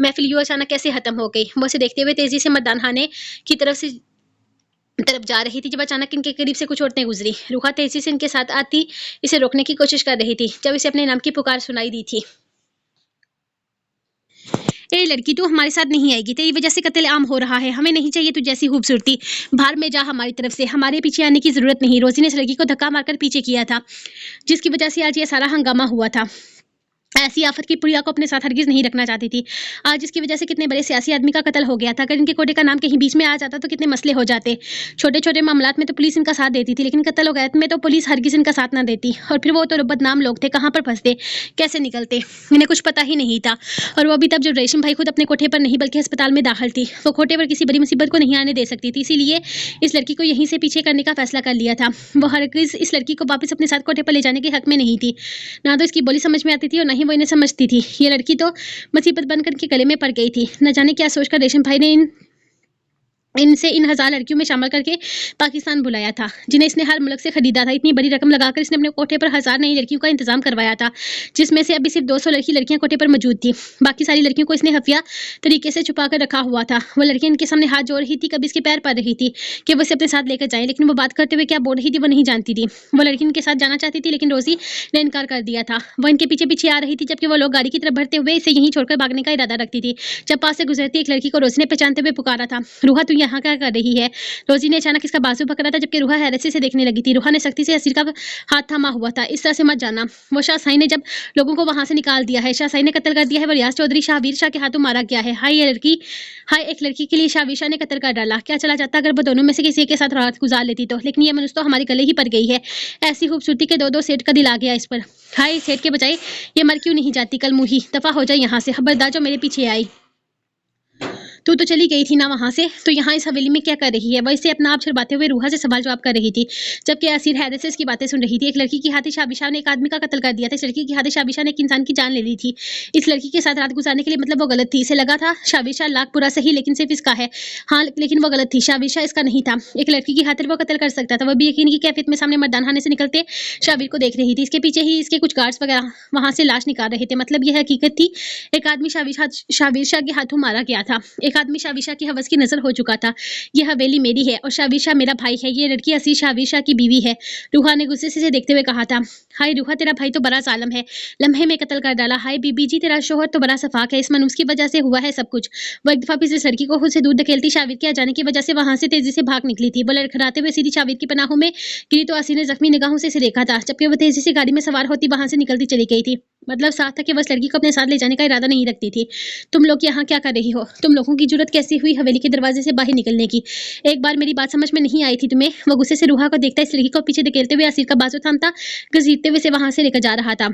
महफिल यूँ अचानक कैसे खत्म हो गई? वो उसे देखते हुए तेज़ी से मतदान खाने की तरफ जा रही थी, जब अचानक इनके करीब से कुछ औरतें गुजरी। रूहा तेजी से इनके साथ आती इसे रोकने की कोशिश कर रही थी, जब इसे अपने नाम की पुकार सुनाई दी थी। ए लड़की, तू हमारे साथ नहीं आएगी, तेरी वजह से कत्ल आम हो रहा है, हमें नहीं चाहिए तू जैसी खूबसूरती। बाहर में जा हमारी तरफ से, हमारे पीछे आने की जरूरत नहीं। रोजी ने इस लड़की को धक्का मारकर पीछे किया था, जिसकी वजह से आज ये सारा हंगामा हुआ था। ऐसी आफत की पुड़िया को अपने साथ हरगिज नहीं रखना चाहती थी। आज इसकी वजह से कितने बड़े सियासी आदमी का कत्ल हो गया था। अगर इनके कोटे का नाम कहीं बीच में आ जाता तो कितने मसले हो जाते। छोटे छोटे मामलात में तो पुलिस इनका साथ देती थी, लेकिन कत्ल हो गया में तो पुलिस हरगिज इनका साथ ना देती। और फिर वो तो बदनाम लोग थे, कहाँ पर फंसते, कैसे निकलते, इन्हें कुछ पता ही नहीं था। और वो भी तब जब रेशम भाई खुद अपने कोठे पर नहीं बल्कि अस्पताल में दाखिल थी। वो कोठे पर किसी बड़ी मुसीबत को नहीं आने दे सकती थी, इसीलिए इस लड़की को यहीं से पीछे करने का फैसला कर लिया था। वो हरगिज इस लड़की को वापस अपने साथ कोठे पर ले जाने के हक में नहीं थी। ना तो इसकी बोली समझ में आती थी और ना ही वो इन्हें समझती थी। ये लड़की तो मुसीबत बनकर के गले में पड़ गई थी। न जाने क्या सोचकर रेशम भाई ने इनसे इन 1000 लड़कियों में शामिल करके पाकिस्तान बुलाया था, जिन्हें इसने हर मुल्क से खरीदा था। इतनी बड़ी रकम लगाकर इसने अपने कोठे पर 1000 नई लड़कियों का इंतजाम करवाया था, जिसमें से अभी सिर्फ 200 लड़कियां कोठे पर मौजूद थी। बाकी सारी लड़कियों को इसने खुफिया तरीके से छुपा कर रखा हुआ था। वो लड़कियां इनके सामने हाथ जोड़ रही थी, कभी इसके पैर पड़ रही थी कि वो इसे अपने साथ लेकर जाए, लेकिन वो बात करते हुए क्या बोल रही थी वो नहीं जानती थी। वो लड़की इनके साथ जाना चाहती थी, लेकिन रोजी ने इनकार कर दिया था। वो इनके पीछे पीछे आ रही थी, जबकि वो लोग गाड़ी की तरफ बढ़ते हुए इसे यहीं छोड़कर भागने का इरादा रखती थी। जब पास से गुजरती एक लड़की को रोजी ने पहचानते हुए पुकारा था, रूहा तू यहाँ क्या कर रही है? रोजी ने अचानक इसका बाजू पकड़ा था, जबकि रूहा हैरत से देखने लगी थी। रूहा ने सख्ती से असीर का हाथ थामा हुआ था, इस तरह से मत जाना। वो शाहसाई ने जब लोगों को वहां से निकाल दिया है, शाहसाई ने कत्ल कर दिया है। वो रियाज चौधरी शाहवीर शाह के हाथों मारा गया है। हाय एक लड़की के लिए शाहवीर शाह ने कत्ल कर डाला। क्या चला जाता अगर वो दोनों में से किसी के साथ रात गुजार लेती तो, लेकिन ये मनुष्य तो हमारे गले ही पड़ गई है। ऐसी खूबसूरती के दो सेठ का दिल आ गया इस पर। हाय सेठ के बजाय ये मर क्यों नहीं जाती? कल मुही दफा हो जाए यहाँ से, खबरदार जो मेरे पीछे आई। तू तो चली गई थी ना वहां से, तो यहाँ इस हवेली में क्या कर रही है? वह इसे अपना आप छुड़वाते हुए रूहा से सवाल जवाब कर रही थी, जबकि असीर हैरत से इसकी बातें सुन रही थी। एक लड़की की हाथी शाबिशा ने एक आदमी का कत्ल कर दिया था। इस लड़की की हाथी शाबिशा ने एक इंसान की जान ले ली थी। इस लड़की के साथ रात गुजारने के लिए मतलब वो गलत थी। इसे लगा था शाबिशा लाख बुरा सही, लेकिन सिर्फ इसका है। हाँ, लेकिन वो गलत थी, शाबिशा इसका नहीं था। एक लड़की की खातिर वो कत्ल कर सकता था, वो भी यकीन की कैफियत में सामने मर्दान खाने से निकलते शाबिर को देख रही थी। इसके पीछे ही इसके कुछ गार्ड्स वगैरह वहां से लाश निकाल रहे थे। मतलब यह हकीकत थी, एक आदमी शाबिर शाह के हाथों मारा गया था। एक आदमी शाबिर शाह की हवस की नजर हो चुका था। यह हवेली मेरी है और शाबिर शाह मेरा भाई है। ये लड़की असीर शाबिर शाह की बीवी है। रूहा ने गुस्से से देखते हुए कहा था, हाय रूहा तेरा भाई तो बड़ा जालिम है, लम्हे में कत्ल कर डाला। हाय बीबी जी तेरा शोहर तो बड़ा सफाक है, इस मनूस की वजह से हुआ है सब कुछ। वो एक दफा फिर इस लड़की को खुद से दूर धकेलती शाबिर के आ जाने की वजह से वहां से तेजी से भाग निकली थी। वो लड़खड़ाते हुए सीधी शाबिर की पनाहों में गिरी तो असीर ने जख्मी निगाहों से इसे देखा था, जबकि वो तेजी से गाड़ी में सवार होती वहां से निकलती चली गई थी। मतलब साफ था कि वो इस लड़की को अपने साथ ले जाने का इरादा नहीं रखती थी। तुम लोग यहाँ क्या कर रही हो? तुम लोगों की जरूरत कैसी हुई हवेली के दरवाजे से बाहर निकलने की? एक बार मेरी बात समझ में नहीं आई थी तुम्हें? वो गुस्से से रूहा को देखता इस लड़की को पीछे धकेलते हुए असीर का बाजू थामता घसीटते हुए से वहां से लेकर जा रहा था,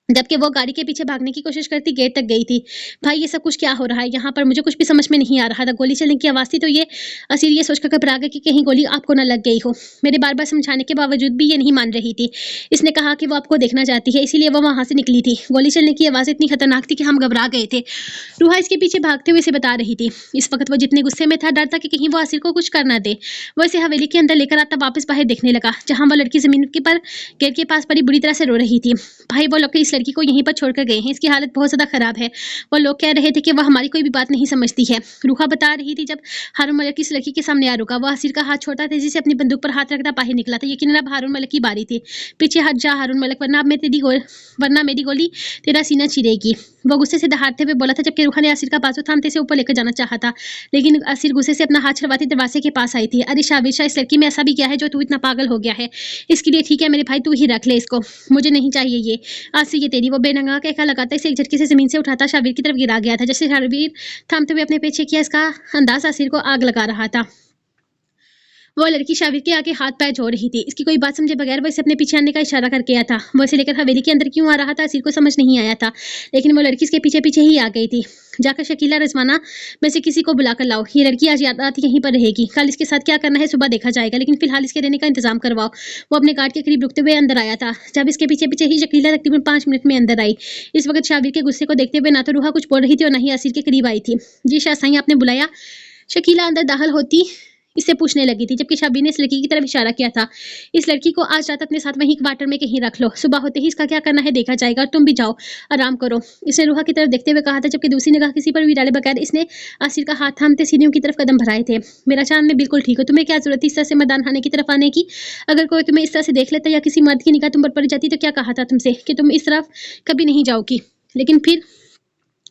जबकि वो गाड़ी के पीछे भागने की कोशिश करती गेट तक गई थी। भाई ये सब कुछ क्या हो रहा है यहाँ पर? मुझे कुछ भी समझ में नहीं आ रहा था। गोली चलने की आवाज़ थी तो ये असीर ये सोचकर घबरा गई कि कहीं गोली आपको न लग गई हो। मेरे बार बार समझाने के बावजूद भी ये नहीं मान रही थी। इसने कहा कि वो आपको देखना चाहती है, इसीलिए वो वहाँ से निकली थी। गोली चलने की आवाज़ इतनी खतरनाक थी कि हम घबरा गए थे। रूहा इसके पीछे भागते हुए इसे बता रही थी। इस वक्त वो जितने गुस्से में था, डर था कि कहीं वो असीर को कुछ कर ना दे। वो इसे हवेली के अंदर लेकर आता वापस बाहर देखने लगा, जहाँ वो लड़की जमीन के पर गेट के पास पड़ी बुरी तरह से रो रही थी। भाई वो लोग इस लड़की को यहीं पर छोड़कर गए हैं। इसकी हालत बहुत ज़्यादा ख़राब है। वो लोग कह रहे थे कि वह हमारी कोई भी बात नहीं समझती है। रूहा बता रही थी जब हारून मलिक इस लड़की के सामने आ रुका, वह आसिर का हाथ छोड़ता तेजी से अपनी बंदूक पर हाथ रखता बाहर निकला था। यकीनन अब हारून मलिक की बारी थी। पीछे हट जा हारून मलिक, वरना मेरी गोली तेरा सीना चीरेगी। वो गुस्से से दहाड़ते हुए बोला था, जबकि रूहा ने आसिर का बाजू थामते से ऊपर लेकर जाना चाहा था, लेकिन आसिर गुस्से से अपना हाथ छुड़वाती दरवाजे के पास आई थी। अरे शाबिर शाह, इस लड़की में ऐसा भी क्या है जो तू इतना पागल हो गया है? इसके लिए ठीक है मेरे भाई, तू ही रख ले इसको, मुझे नहीं चाहिए ये। आज से ये तेरी। वो बेनंगा कहका लगाता इसे एक झटके से जमीन से उठाता शाबिर की तरफ गिरा गया था। जैसे शाबिर थामते हुए अपने पीछे किया, इसका अंदाज आसिर को आग लगा रहा था। वो लड़की शाबिर के आगे हाथ पैर जोड़ रही थी। इसकी कोई बात समझे बगैर वो इसे अपने पीछे आने का इशारा करके आया था। वो इसे लेकर हवेली के अंदर क्यों आ रहा था आसिर को समझ नहीं आया था, लेकिन वो लड़की इसके पीछे पीछे ही आ गई थी। जाकर शकीला रिजवाना में से किसी को बुलाकर लाओ, ये लड़की आज रात यहीं पर रहेगी। कल इसके साथ क्या करना है सुबह देखा जाएगा, लेकिन फिलहाल इसके रहने का इंतजाम करवाओ। वो अपने गार्ड के करीब रुकते हुए अंदर आया था। जब इसके पीछे पीछे ही शकीला तकरीबन 5 मिनट में अंदर आई। इस वक्त शाबिर के गुस्से को देखते हुए ना तो रूहा कुछ बोल रही थी और ना ही आसिर के करीब आई थी। जी शाह साईं, आपने बुलाया? शकीला अंदर दाखिल होती इससे पूछने लगी थी, जबकि शाबिर ने इस लड़की की तरफ इशारा किया था। इस लड़की को आज रात अपने साथ वहीं क्वार्टर में कहीं रख लो, सुबह होते ही इसका क्या करना है देखा जाएगा। तुम भी जाओ, आराम करो, इसने रूहा की तरफ देखते हुए कहा था, जबकि दूसरी निगाह किसी पर भी डाले बगैर इसने आसिर का हाथ थामते सीढ़ियों की तरफ कदम बढ़ाए थे। मेरा चांद में बिल्कुल ठीक हो, तुम्हें क्या जरूरत थी इस तरह से मैदान खाने की तरफ आने की? अगर कोई तुम्हें इस तरह से देख लेता या किसी मर्द की निगाह तुम पर पड़ जाती तो क्या कहा था तुमसे कि तुम इस तरफ कभी नहीं जाओगी, लेकिन फिर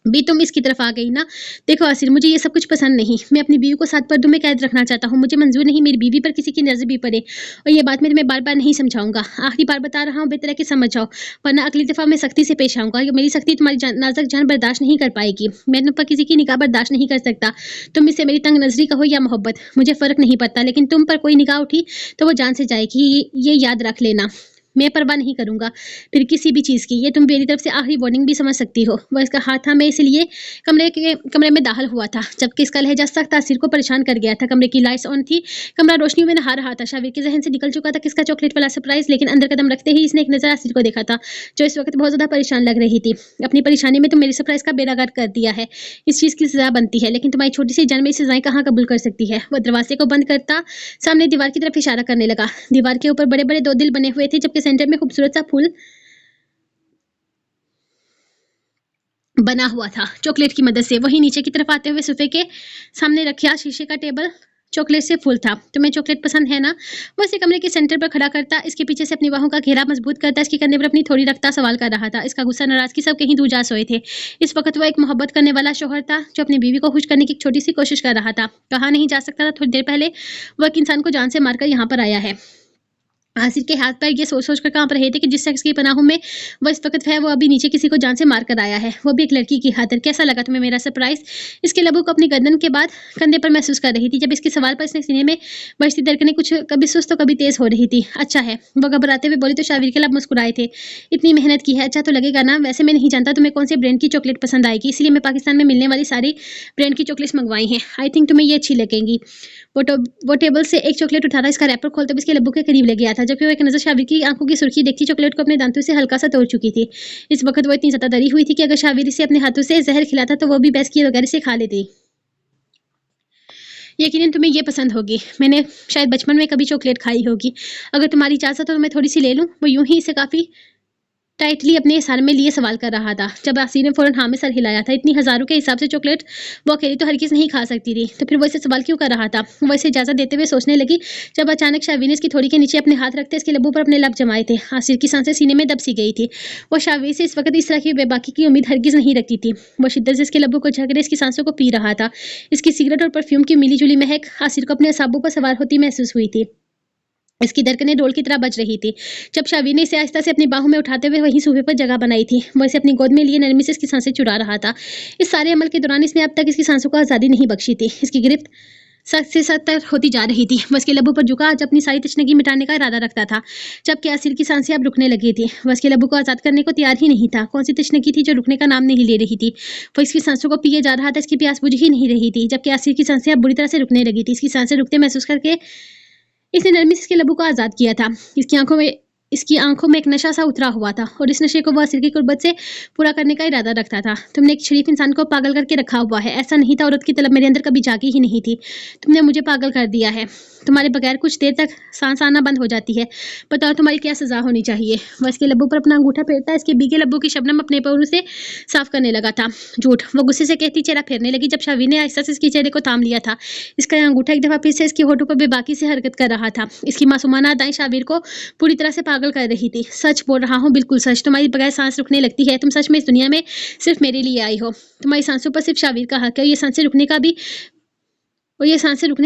भी तुम इसकी तरफ आ गई ना। देखो आसिर, मुझे ये सब कुछ पसंद नहीं। मैं अपनी बीवी को 7 पर्दों में कैद रखना चाहता हूँ। मुझे मंजूर नहीं मेरी बीवी पर किसी की नजर भी पड़े, और ये बात मैं तुम्हें बार बार नहीं समझाऊंगा। आखिरी बार बता रहा हूँ, बेहतर है कि समझ जाओ, वरना अगली दफा मैं सख्ती से पेश आऊंगा। मेरी सख्ती तुम्हारी नाजुक जान बर्दाश्त नहीं कर पाएगी। मैं तुम पर किसी की निगाह बर्दाश्त नहीं कर सकता। तुम इससे मेरी तंग नजरी कहो या मोहब्बत, मुझे फर्क नहीं पड़ता, लेकिन तुम पर कोई निगाह उठी तो वो जान से जाएगी, ये याद रख लेना। मैं परवाह नहीं करूंगा फिर किसी भी चीज़ की। ये तुम मेरी तरफ से आखिरी वार्निंग भी समझ सकती हो। वह इसका हाथ था, मैं इसलिए कमरे में दाखिल हुआ था, जबकि इसका लहजा सख्त आसिर को परेशान कर गया था। कमरे की लाइट्स ऑन थी, कमरा रोशनी में नहा रहा था। शाबिर के जहन से निकल चुका था किसका चॉकलेट वाला सरप्राइज, लेकिन अंदर कदम रखते ही इसने एक नजर आसिर को देखा था, जो इस वक्त बहुत ज्यादा परेशान लग रही थी। अपनी परेशानी में तुम मेरी सरप्राइज का बेड़ा कर दिया है, इस चीज़ की सजा बनती है, लेकिन तुम्हारी छोटी सी जान में सजाएं कहाँ कबूल कर सकती है। वह दरवाजे को बंद करता सामने दीवार की तरफ इशारा करने लगा। दीवार के ऊपर बड़े बड़े 2 दिल बने हुए थे, जबकि सेंटर में खूबसूरत सा फूल बना हुआ था चॉकलेट की मदद से। वहीं नीचे की तरफ आते हुए सोफे के सामने रखा शीशे का टेबल चॉकलेट से फुल था। तुम्हें चॉकलेट पसंद है ना? वो इसे कमरे के सेंटर पर खड़ा करता, इसके पीछे से अपनी बाहों का घेरा मजबूत करता, इसके कंधे पर अपनी थोड़ी रखता सवाल कर रहा था। इसका गुस्सा नाराजगी सब कहीं दूर जा सोए थे। इस वक्त वो एक मोहब्बत करने वाला शोहर था जो अपनी बीवी को खुश करने की एक छोटी सी कोशिश कर रहा था। कहा नहीं जा सकता था थोड़ी देर पहले वो एक इंसान को जान से मारकर यहाँ पर आया है। आसिर के हाथ पर ये सोच कर कांप रहे थे कि जिस शख्स की पनाहों में वो इस वक्त है, वो अभी नीचे किसी को जान से मार कर आया है, वो भी एक लड़की की खातिर। कैसा लगा तुम्हें मेरा सरप्राइज? इसके लबों को अपनी गर्दन के बाद कंधे पर महसूस कर रही थी। जब इसके सवाल पर इसने सीने में बजती धड़कनें कुछ कभी सुस्त तो कभी तेज हो रही थी। अच्छा है, वो घबराते हुए बोली तो शाबिर के लब मुस्कुराए थे। इतनी मेहनत की है, अच्छा तो लगेगा ना। वैसे मैं नहीं जानता तुम्हें कौन से ब्रांड की चॉकलेट पसंद आएगी, इसलिए मैं पाकिस्तान में मिलने वाली सारी ब्रांड की चॉकलेट्स मंगवाई हैं। आई थिंक तुम्हें ये अच्छी लगेंगी। वो टेबल से एक चॉकलेट उठाता, इसका रैपर खोलते हुए इसके लब्बों के करीब ले गया था, जबकि वो एक नजर शाबिर की आंखों की सुर्खी देखती चॉकलेट को अपने दांतों से हल्का सा तोड़ चुकी थी। इस वक्त वो इतनी ज्यादा डरी हुई थी कि अगर शाबिर इसे अपने हाथों से जहर खिलाता तो वो भी बहस किए वगैरह से खा लेती। यकीनन तुम्हें ये पसंद होगी, मैंने शायद बचपन में कभी चॉकलेट खाई होगी। अगर तुम्हारी इजाजत हो तो मैं थोड़ी सी ले लूँ? वो यूं ही इसे काफी टाइटली अपने सर में लिए सवाल कर रहा था। जब आसिर ने फौरन हाँ में सर हिलाया था। इतनी हजारों के हिसाब से चॉकलेट वो अकेली तो हरगिज नहीं खा सकती थी, तो फिर वो इसे सवाल क्यों कर रहा था? वो इसे इजाजत देते हुए सोचने लगी, जब अचानक शावीर ने इसकी थोड़ी के नीचे अपने हाथ रखते इसके लबों पर अपने लब जमाए थे। आसिर की सांसें सीने में दब सी गई थी। वो शावीर से इस वक्त इस तरह की बेबाकी की उम्मीद हरगिज नहीं रखती थी। वो शिद्दत से इसके लबों को झकड़े इसकी सांसों को पी रहा था। इसकी सिगरेट और परफ्यूम की मिली जुली महक आसिर को अपने असाबों पर सवार होती महसूस हुई थी। इसकी धड़कनें ढोल की तरह बज रही थी। जब शावीर ने इसे आहिस्ता से अपनी बाहों में उठाते हुए वहीं सोफे पर जगह बनाई थी, वो इसे अपनी गोद में लिए नरमी से इसकी सांसें चुरा रहा था। इस सारे अमल के दौरान इसने अब तक इसकी सांसों को आज़ादी नहीं बख्शी थी। इसकी गिरफ्त सख्त से सख्त होती जा रही थी। वो इसके लबों पर झुका, आज अपनी सारी तशनगी मिटाने का इरादा रखता था, जबकि आसिर की सांसें अब रुकने लगी थी। वो इसके लबों को आज़ाद करने को तैयार ही नहीं था। कौन सी तशनगी थी जो रुकने का नाम नहीं ले रही थी? वो इसकी सांसों को पिए जा रहा था, इसकी प्यास बुझ ही नहीं रही थी, जबकि आसिर की सांसें अब बुरी तरह से रुकने लगी थी। इसकी सांसें रुकते महसूस करके इसने नरमी से इसके लबों को आज़ाद किया था। इसकी आंखों में इसकी आंखों में एक नशा सा उतरा हुआ था और इस नशे को वह आसिर की कुर्बत से पूरा करने का इरादा रखता था। तुमने एक शरीफ इंसान को पागल करके रखा हुआ है। ऐसा नहीं था, औरत की तलब मेरे अंदर कभी जागी ही नहीं थी। तुमने मुझे पागल कर दिया है। तुम्हारे बगैर कुछ देर तक सांस आना बंद हो जाती है। बताओ तुम्हारी क्या सजा होनी चाहिए। वह इसके लब्बों पर अपना अंगूठा फेरता, इसके भीगे लब्बों की शबनम अपने पैरों से साफ करने लगा था। झूठ, वो गुस्से से कहती चेहरा फेरने लगी जब शावीर ने आहिस्ता से इसके चेहरे को थाम लिया था। इसका अंगूठा एक दफा फिर से इसके होठों पर बेबाकी से हरकत कर रहा था। इसकी मासूमाना अदाएं शावीर को पूरी तरह से पागल कर रही थी। सच बोल रहा हूँ, बिल्कुल सच। तुम्हारी बगैर सांस रुकने लगती है। तुम सच में इस दुनिया में सिर्फ मेरे लिए आई हो। तुम्हारी सांसों पर सिर्फ शावीर का हक है। ये सांसें रुकने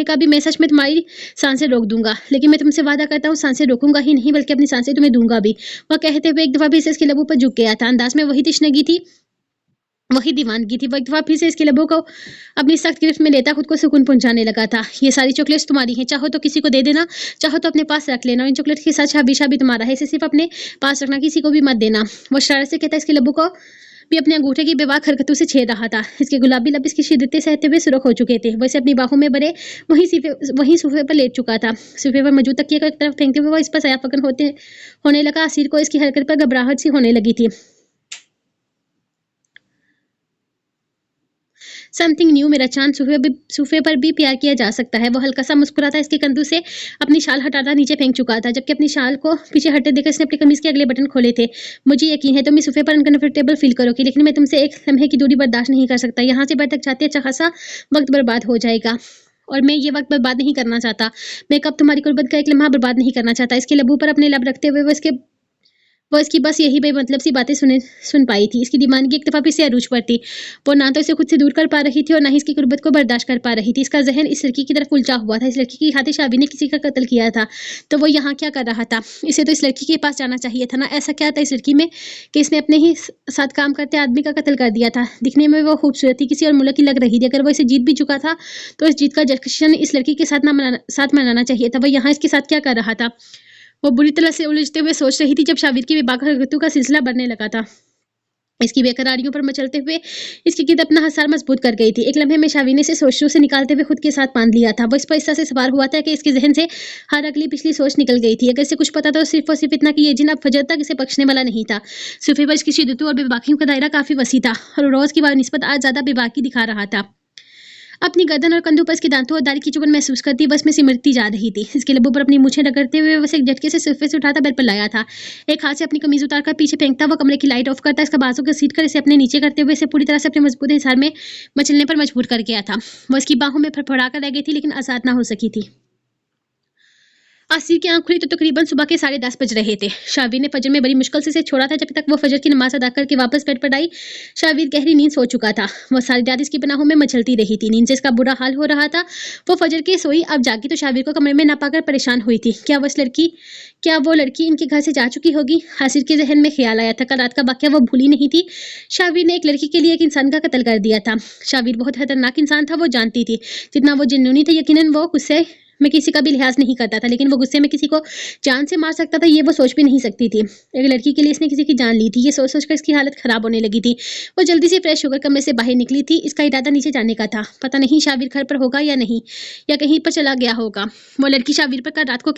का भी मैं सच में तुम्हारी सांसें रोक दूंगा। लेकिन मैं तुमसे वादा करता हूँ, सांसें रोकूंगा ही नहीं बल्कि अपनी सांसें तुम्हें दूंगा भी। वह कहते हुए एक दफा फिर से इसके लबों पर झुक गया था। अंदाज में वही तिश्नगी थी, वही दीवानगी थी। वो एक दफा फिर से इसके लबों को अपनी सख्त गिरफ्त में लेता खुद को सुकून पहुंचाने लगा था। ये सारी चॉकलेट्स तुम्हारी हैं, चाहो तो किसी को दे देना, चाहो तो अपने पास रख लेना। इन चॉकलेट के साथ हमेशा भी तुम्हारा है। इसे सिर्फ अपने पास रखना, किसी को भी मत देना। वो शरारत से कहता इसके लबों को भी अपने अंगूठे की बेवाक हरकतों से छेड़ रहा था। इसके गुलाबी लब इसकी शिद्दतें सहते हुए सुरख हो चुके थे। वैसे अपनी बाहों में भरे वहीं सोफे पर लेट चुका था। सोफे पर मौजूद तकिए को एक तरफ फेंकते हुए वह इस पर सयाफकन होने लगा। असीर को इसकी हरकत पर घबराहट सी होने लगी थी। समथिंग न्यू, मेरा चांद। सूफे पर भी प्यार किया जा सकता है। वो हल्का सा मुस्कुराता इसके कंधों से अपनी शाल हटाता नीचे फेंक चुका था, जबकि अपनी शाल को पीछे हटते देखकर इसने अपनी कमीज के अगले बटन खोले थे। मुझे यकीन है तुम इस सूफे पर अनकंफर्टेबल फील करोगी, लेकिन मैं तुमसे एक लम्हे की दूरी बर्दाश्त नहीं कर सकता। यहाँ से भटक जाते अच्छा खासा वक्त बर्बाद हो जाएगा और मैं ये वक्त बर्बाद नहीं करना चाहता। मैं कब तुम्हारी कुर्बत का एक लम्हा बर्बाद नहीं करना चाहता। इसके लबों पर अपने लब रखते हुए वो इसकी बस यही बेमतलब सी बातें सुन पाई थी। इसकी दीवानगी एक दफा फिर से अरूज पर थी। वो ना तो इसे खुद से दूर कर पा रही थी और ना ही इसकी कुर्बत को बर्दाश्त कर पा रही थी। इसका जहन इस लड़की की तरफ उलझा हुआ था। इस लड़की की खातिर शाबी ने किसी का कत्ल किया था, तो वो यहाँ क्या कर रहा था। इसे तो इस लड़की के पास जाना चाहिए था ना। ऐसा क्या था इस लड़की में कि इसने अपने ही साथ काम करते आदमी का कत्ल कर दिया था। दिखने में वो खूबसूरत थी, किसी और मुल्क की लग रही थी। अगर वो इसे जीत भी चुका था तो इस जीत का जश्न इस लड़की के साथ मनाना चाहिए था। वो यहाँ इसके साथ क्या कर रहा था। वो बुरी तरह से उलझते हुए सोच रही थी जब शावीर की बेबाक हरकतों का सिलसिला बढ़ने लगा था। इसकी बेकरारियों पर मचलते हुए इसकी गिद्ध अपना हसार मजबूत कर गई थी। एक लम्हे में शावीर ने इसे सोचों से निकालते हुए खुद के साथ बांध लिया था। वो इस पर इस तरह से सवार हुआ था कि इसके जहन से हर अगली पिछली सोच निकल गई थी। अगर इसे कुछ पता था तो सिर्फ और सिर्फ इतना कि ये जिन अब फजर तक इसे बख्शने वाला नहीं था। सूफे पर इसकी शिद्दतों और बेबाकियों का दायरा काफी वसी था और रोज की निस्बत आज ज्यादा बेबाकी दिखा रहा था। अपनी गर्दन और कंधों पर इसके दांतों और दाढ़ी की चुभन महसूस करती बस में सिमरती जा रही थी। इसके लबों पर अपनी मूछें रगड़ते हुए बस एक झटके से सोफे से उठाता बेड पर लाया था। एक हाथ से अपनी कमीज उतारकर पीछे फेंकता, वो कमरे की लाइट ऑफ करता, इसका बाजू को सीट कर इसे अपने नीचे करते हुए इसे पूरी तरह से अपने मजबूत हिसार में मचलने पर मजबूर कर गया था। वो इसकी बाहों में फड़फड़ा कर रह गई थी, लेकिन आजाद ना हो सकी थी। आसिर की आंख खुली तो तकरीबन सुबह के 10:30 बज रहे थे। शावीर ने फजर में बड़ी मुश्किल से इसे छोड़ा था। जब तक वो फजर की नमाज अदा करके वापस बेड पर आई, शावीर गहरी नींद सो चुका था। वो सारी रात इसकी पनाहों में मचलती रही थी। नींद से इसका बुरा हाल हो रहा था। वो फजर के सोई, अब जागी तो शावीर को कमरे में ना पाकर परेशान हुई थी। क्या वो लड़की इनके घर से जा चुकी होगी। आसिर के जहन में ख्याल आया था, कल रात का वाकया वो भूली नहीं थी। शावीर ने एक लड़की के लिए एक इंसान का कत्ल कर दिया था। शावीर बहुत खतरनाक इंसान था, वो जानती थी। जितना वो जिन्नूनी था, यकीनन वो गुस्से में किसी का भी लिहाज नहीं करता था, लेकिन वो गुस्से में किसी को जान से मार सकता था, ये वो सोच भी नहीं सकती थी। एक लड़की के लिए इसने किसी की जान ली थी। ये सोच सोचकर इसकी हालत खराब होने लगी थी। वो जल्दी से फ्रेश होकर कमरे से बाहर निकली थी। इसका इरादा नीचे जाने का था। पता नहीं शावीर घर पर होगा या नहीं, या कहीं पर चला गया होगा। वो लड़की शावीर को कल रात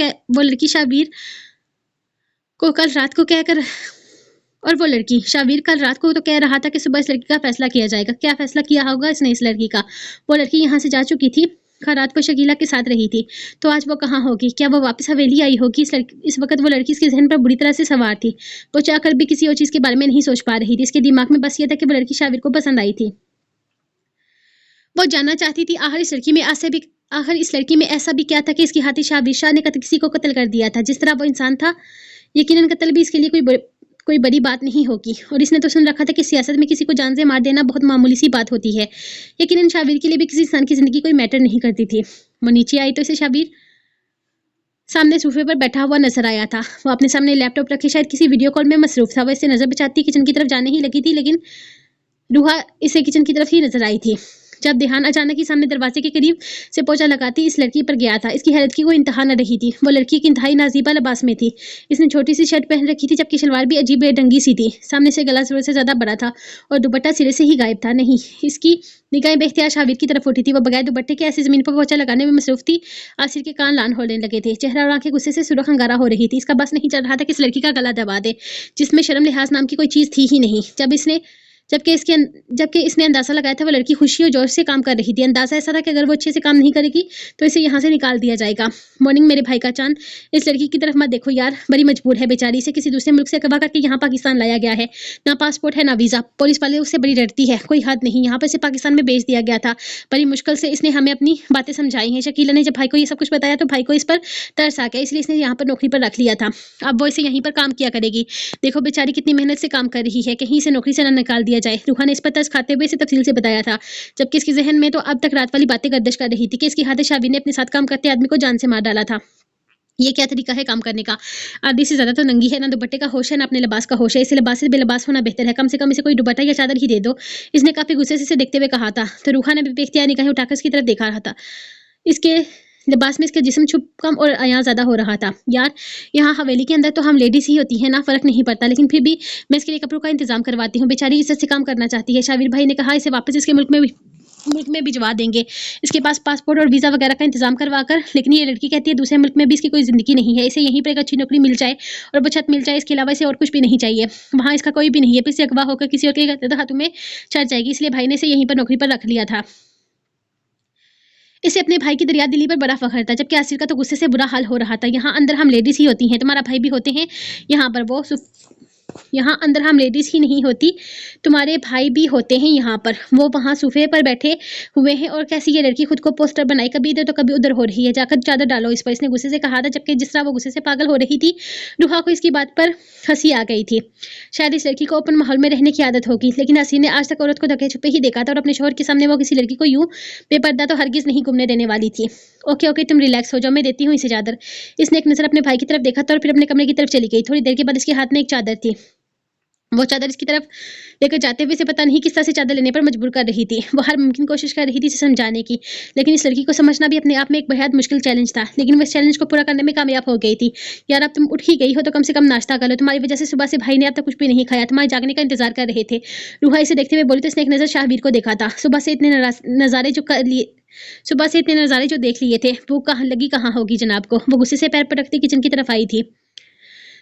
को तो कह रहा था कि सुबह इस लड़की का फैसला किया जाएगा। क्या फैसला किया होगा इसने इस लड़की का। वो लड़की यहाँ से जा चुकी थी, कल रात को शकीला के साथ रही थी, तो आज वो कहाँ होगी। क्या वो वापस हवेली आई होगी। इस वक्त वो लड़की इसके जहन पर बुरी तरह से सवार थी। वो चाहकर भी किसी और चीज के बारे में नहीं सोच पा रही थी। इसके दिमाग में बस ये था कि वो लड़की शावीर को पसंद आई थी। वो जानना चाहती थी आखिर इस लड़की में ऐसा भी क्या था कि इसकी हाथी शावीर शाह ने किसी को कत्ल कर दिया था। जिस तरह वो इंसान था, यकीनन कत्ल भी इसके लिए कोई बड़ी बात नहीं होगी। और इसने तो सुन रखा था कि सियासत में किसी को जान से मार देना बहुत मामूली सी बात होती है। यकीनन शावीर के लिए भी किसी इंसान की जिंदगी कोई मैटर नहीं करती थी। वो नीचे आई तो इसे शावीर सामने सोफे पर बैठा हुआ नजर आया था। वो अपने सामने लैपटॉप रखे शायद किसी वीडियो कॉल में मसरूफ था। वो इसे नजर बचाती किचन की तरफ जाने ही लगी थी, लेकिन रूहा इसे किचन की तरफ ही नजर आई थी। जब ध्यान अचानक ही सामने दरवाजे के करीब से पोंछा लगाती इस लड़की पर गया था। इसकी हैरत की कोई इंतहा न रही थी। वो लड़की एक इंतहाई नाजीबा लिबास में थी। इसने छोटी सी शर्ट पहन रखी थी, जबकि शलवार भी अजीब बेढंगी सी थी। सामने से गला जरूरत से ज्यादा बड़ा था और दुपट्टा सिरे से ही गायब था। नहीं, इसकी निगाहें बेख्तियार शाबिर की तरफ उठी थी। वो बगैर दुपट्टे के ऐसी जमीन पर पोंछा लगाने में मसरूफ थी। आसिर के कान लाल होने लगे थे। चेहरा और आंखें गुस्से से सुर्ख अंगारा हो रही थी। इसका बस नहीं चल रहा था कि इस लड़की का गला दबा दे, जिसमें शर्म लिहाज नाम की कोई चीज थी ही नहीं। जबकि इसने अंदाजा लगाया था वो लड़की खुशी और जोश से काम कर रही थी। अंदाजा ऐसा था कि अगर वो अच्छे से काम नहीं करेगी तो इसे यहाँ से निकाल दिया जाएगा। मॉर्निंग मेरे भाई का चांद, इस लड़की की तरफ मत देखो यार, बड़ी मजबूर है बेचारी। इसे किसी दूसरे मुल्क से अगवा करके यहाँ पाकिस्तान लाया गया है। ना पासपोर्ट है ना वीजा। पुलिस वाले उससे बड़ी डरती है, कोई हद नहीं। यहाँ पर इसे पाकिस्तान में भेज दिया गया था। बड़ी मुश्किल से इसने हमें अपनी बातें समझाई हैं। शकीला ने जब भाई को ये सब कुछ बताया तो भाई को इस पर तरस आ गया, इसलिए इसने यहाँ पर नौकरी पर रख लिया था। अब वो इसे यहीं पर काम किया करेगी। देखो बेचारी कितनी मेहनत से काम कर रही है, कहीं इसे नौकरी से न निकाल दिया जाए। रूहा ने इस पर तरस खाते हुए इसे तफसील से बताया था, जबकि इसके जहन में तो अब तक रात वाली बातें गर्दिश कर रही थी कि इसकी हाथ शाबिर ने अपने साथ काम करते आदमी को जान से मार डाला था। ये क्या तरीका है काम करने का। आधी से ज्यादा तो नंगी है, ना दुपट्टे का होश है ना अपने लिबास का होश है। इसे लिबास से बेलिबास होना बेहतर है। कम से कम इसे कोई दुपट्टा या चादर ही दे दो, इसने काफी गुस्से से इसे देखते हुए कहा था। तो रूहा ने भी बेख्तियार निगाहें उठाकर इसकी तरफ देखा रहा था। इसके लिबास में इसका जिस्म छुप कम और अयां ज्यादा हो रहा था। यार, यहाँ हवेली के अंदर तो हम लेडीज ही होती हैं ना, फर्क नहीं पड़ता, लेकिन फिर भी मैं इसके लिए कपड़ों का इंतजाम करवाती हूँ। बेचारी इज्जत से काम करना चाहती है। शाबिर भाई ने कहा इसे वापस इसके मुल्क में भिजवा देंगे, इसके पास पासपोर्ट और वीजा वगैरह का इंतजाम करवा कर। लेकिन ये लड़की कहती है दूसरे मुल्क में भी इसकी कोई जिंदगी नहीं है, इसे यहीं पर एक अच्छी नौकरी मिल जाए और बचत मिल जाए, इसके अलावा इसे और कुछ भी नहीं चाहिए। वहाँ इसका कोई भी नहीं है, फिर से अगवा होकर किसी और के हाथों में चढ़ जाएगी। इसलिए भाई ने इसे यहीं पर नौकरी पर रख लिया था। इसे अपने भाई की दरिया दिली पर बड़ा फख्र था, जबकि आसिर का तो गुस्से से बुरा हाल हो रहा था। यहाँ अंदर हम लेडीज ही होती हैं, तुम्हारा भाई भी होते हैं यहाँ अंदर हम लेडीज ही नहीं होती, तुम्हारे भाई भी होते हैं यहाँ पर। वो वहाँ सोफे पर बैठे हुए हैं और कैसी ये लड़की खुद को पोस्टर बनाई, कभी इधर तो कभी उधर हो रही है। जाकर चादर डालो इस पर, इसने गुस्से से कहा था, जबकि जिस तरह वो गुस्से से पागल हो रही थी, रूहा को इसकी बात पर हंसी आ गई थी। शायद इस लड़की को ओपन माहौल में रहने की आदत होगी, लेकिन आसिर ने आज तक औरत को ढके छुपे ही देखा था और अपने शोहर के सामने वो किसी लड़की को यूं बेपर्दा तो हरगिज नहीं घूमने देने वाली थी। ओके ओके, तुम रिलैक्स हो जाओ, मैं देती हूँ इसे चादर। इसने एक नजर अपने भाई की तरफ देखा था और फिर अपने कमरे की तरफ चली गई। थोड़ी देर के बाद इसके हाथ में एक चादर थी। वो चादर इसकी तरफ लेकर जाते हुए इसे पता नहीं किस तरह से चादर लेने पर मजबूर कर रही थी। वो हर मुमकिन कोशिश कर रही थी इसे समझाने की, लेकिन इस लड़की को समझना भी अपने आप में एक बेहद मुश्किल चैलेंज था। लेकिन वो इस चैलेंज को पूरा करने में कामयाब हो गई थी। यार, अब तुम उठ ही गई हो तो कम से कम नाश्ता कर लो, तुम्हारी वजह से सुबह से भाई ने अब तक कुछ भी नहीं खाया, तुम्हारे जागने का इंतजार कर रहे थे। रूहा इसे देखते हुए बोली तो इसने एक नजर शाहबीर को देखा था। सुबह से इतने नजारे जो देख लिए थे, वो कहाँ लगी कहाँ होगी जनाब को। वो गुस्से से पैर पटकती किचन की तरफ आई थी।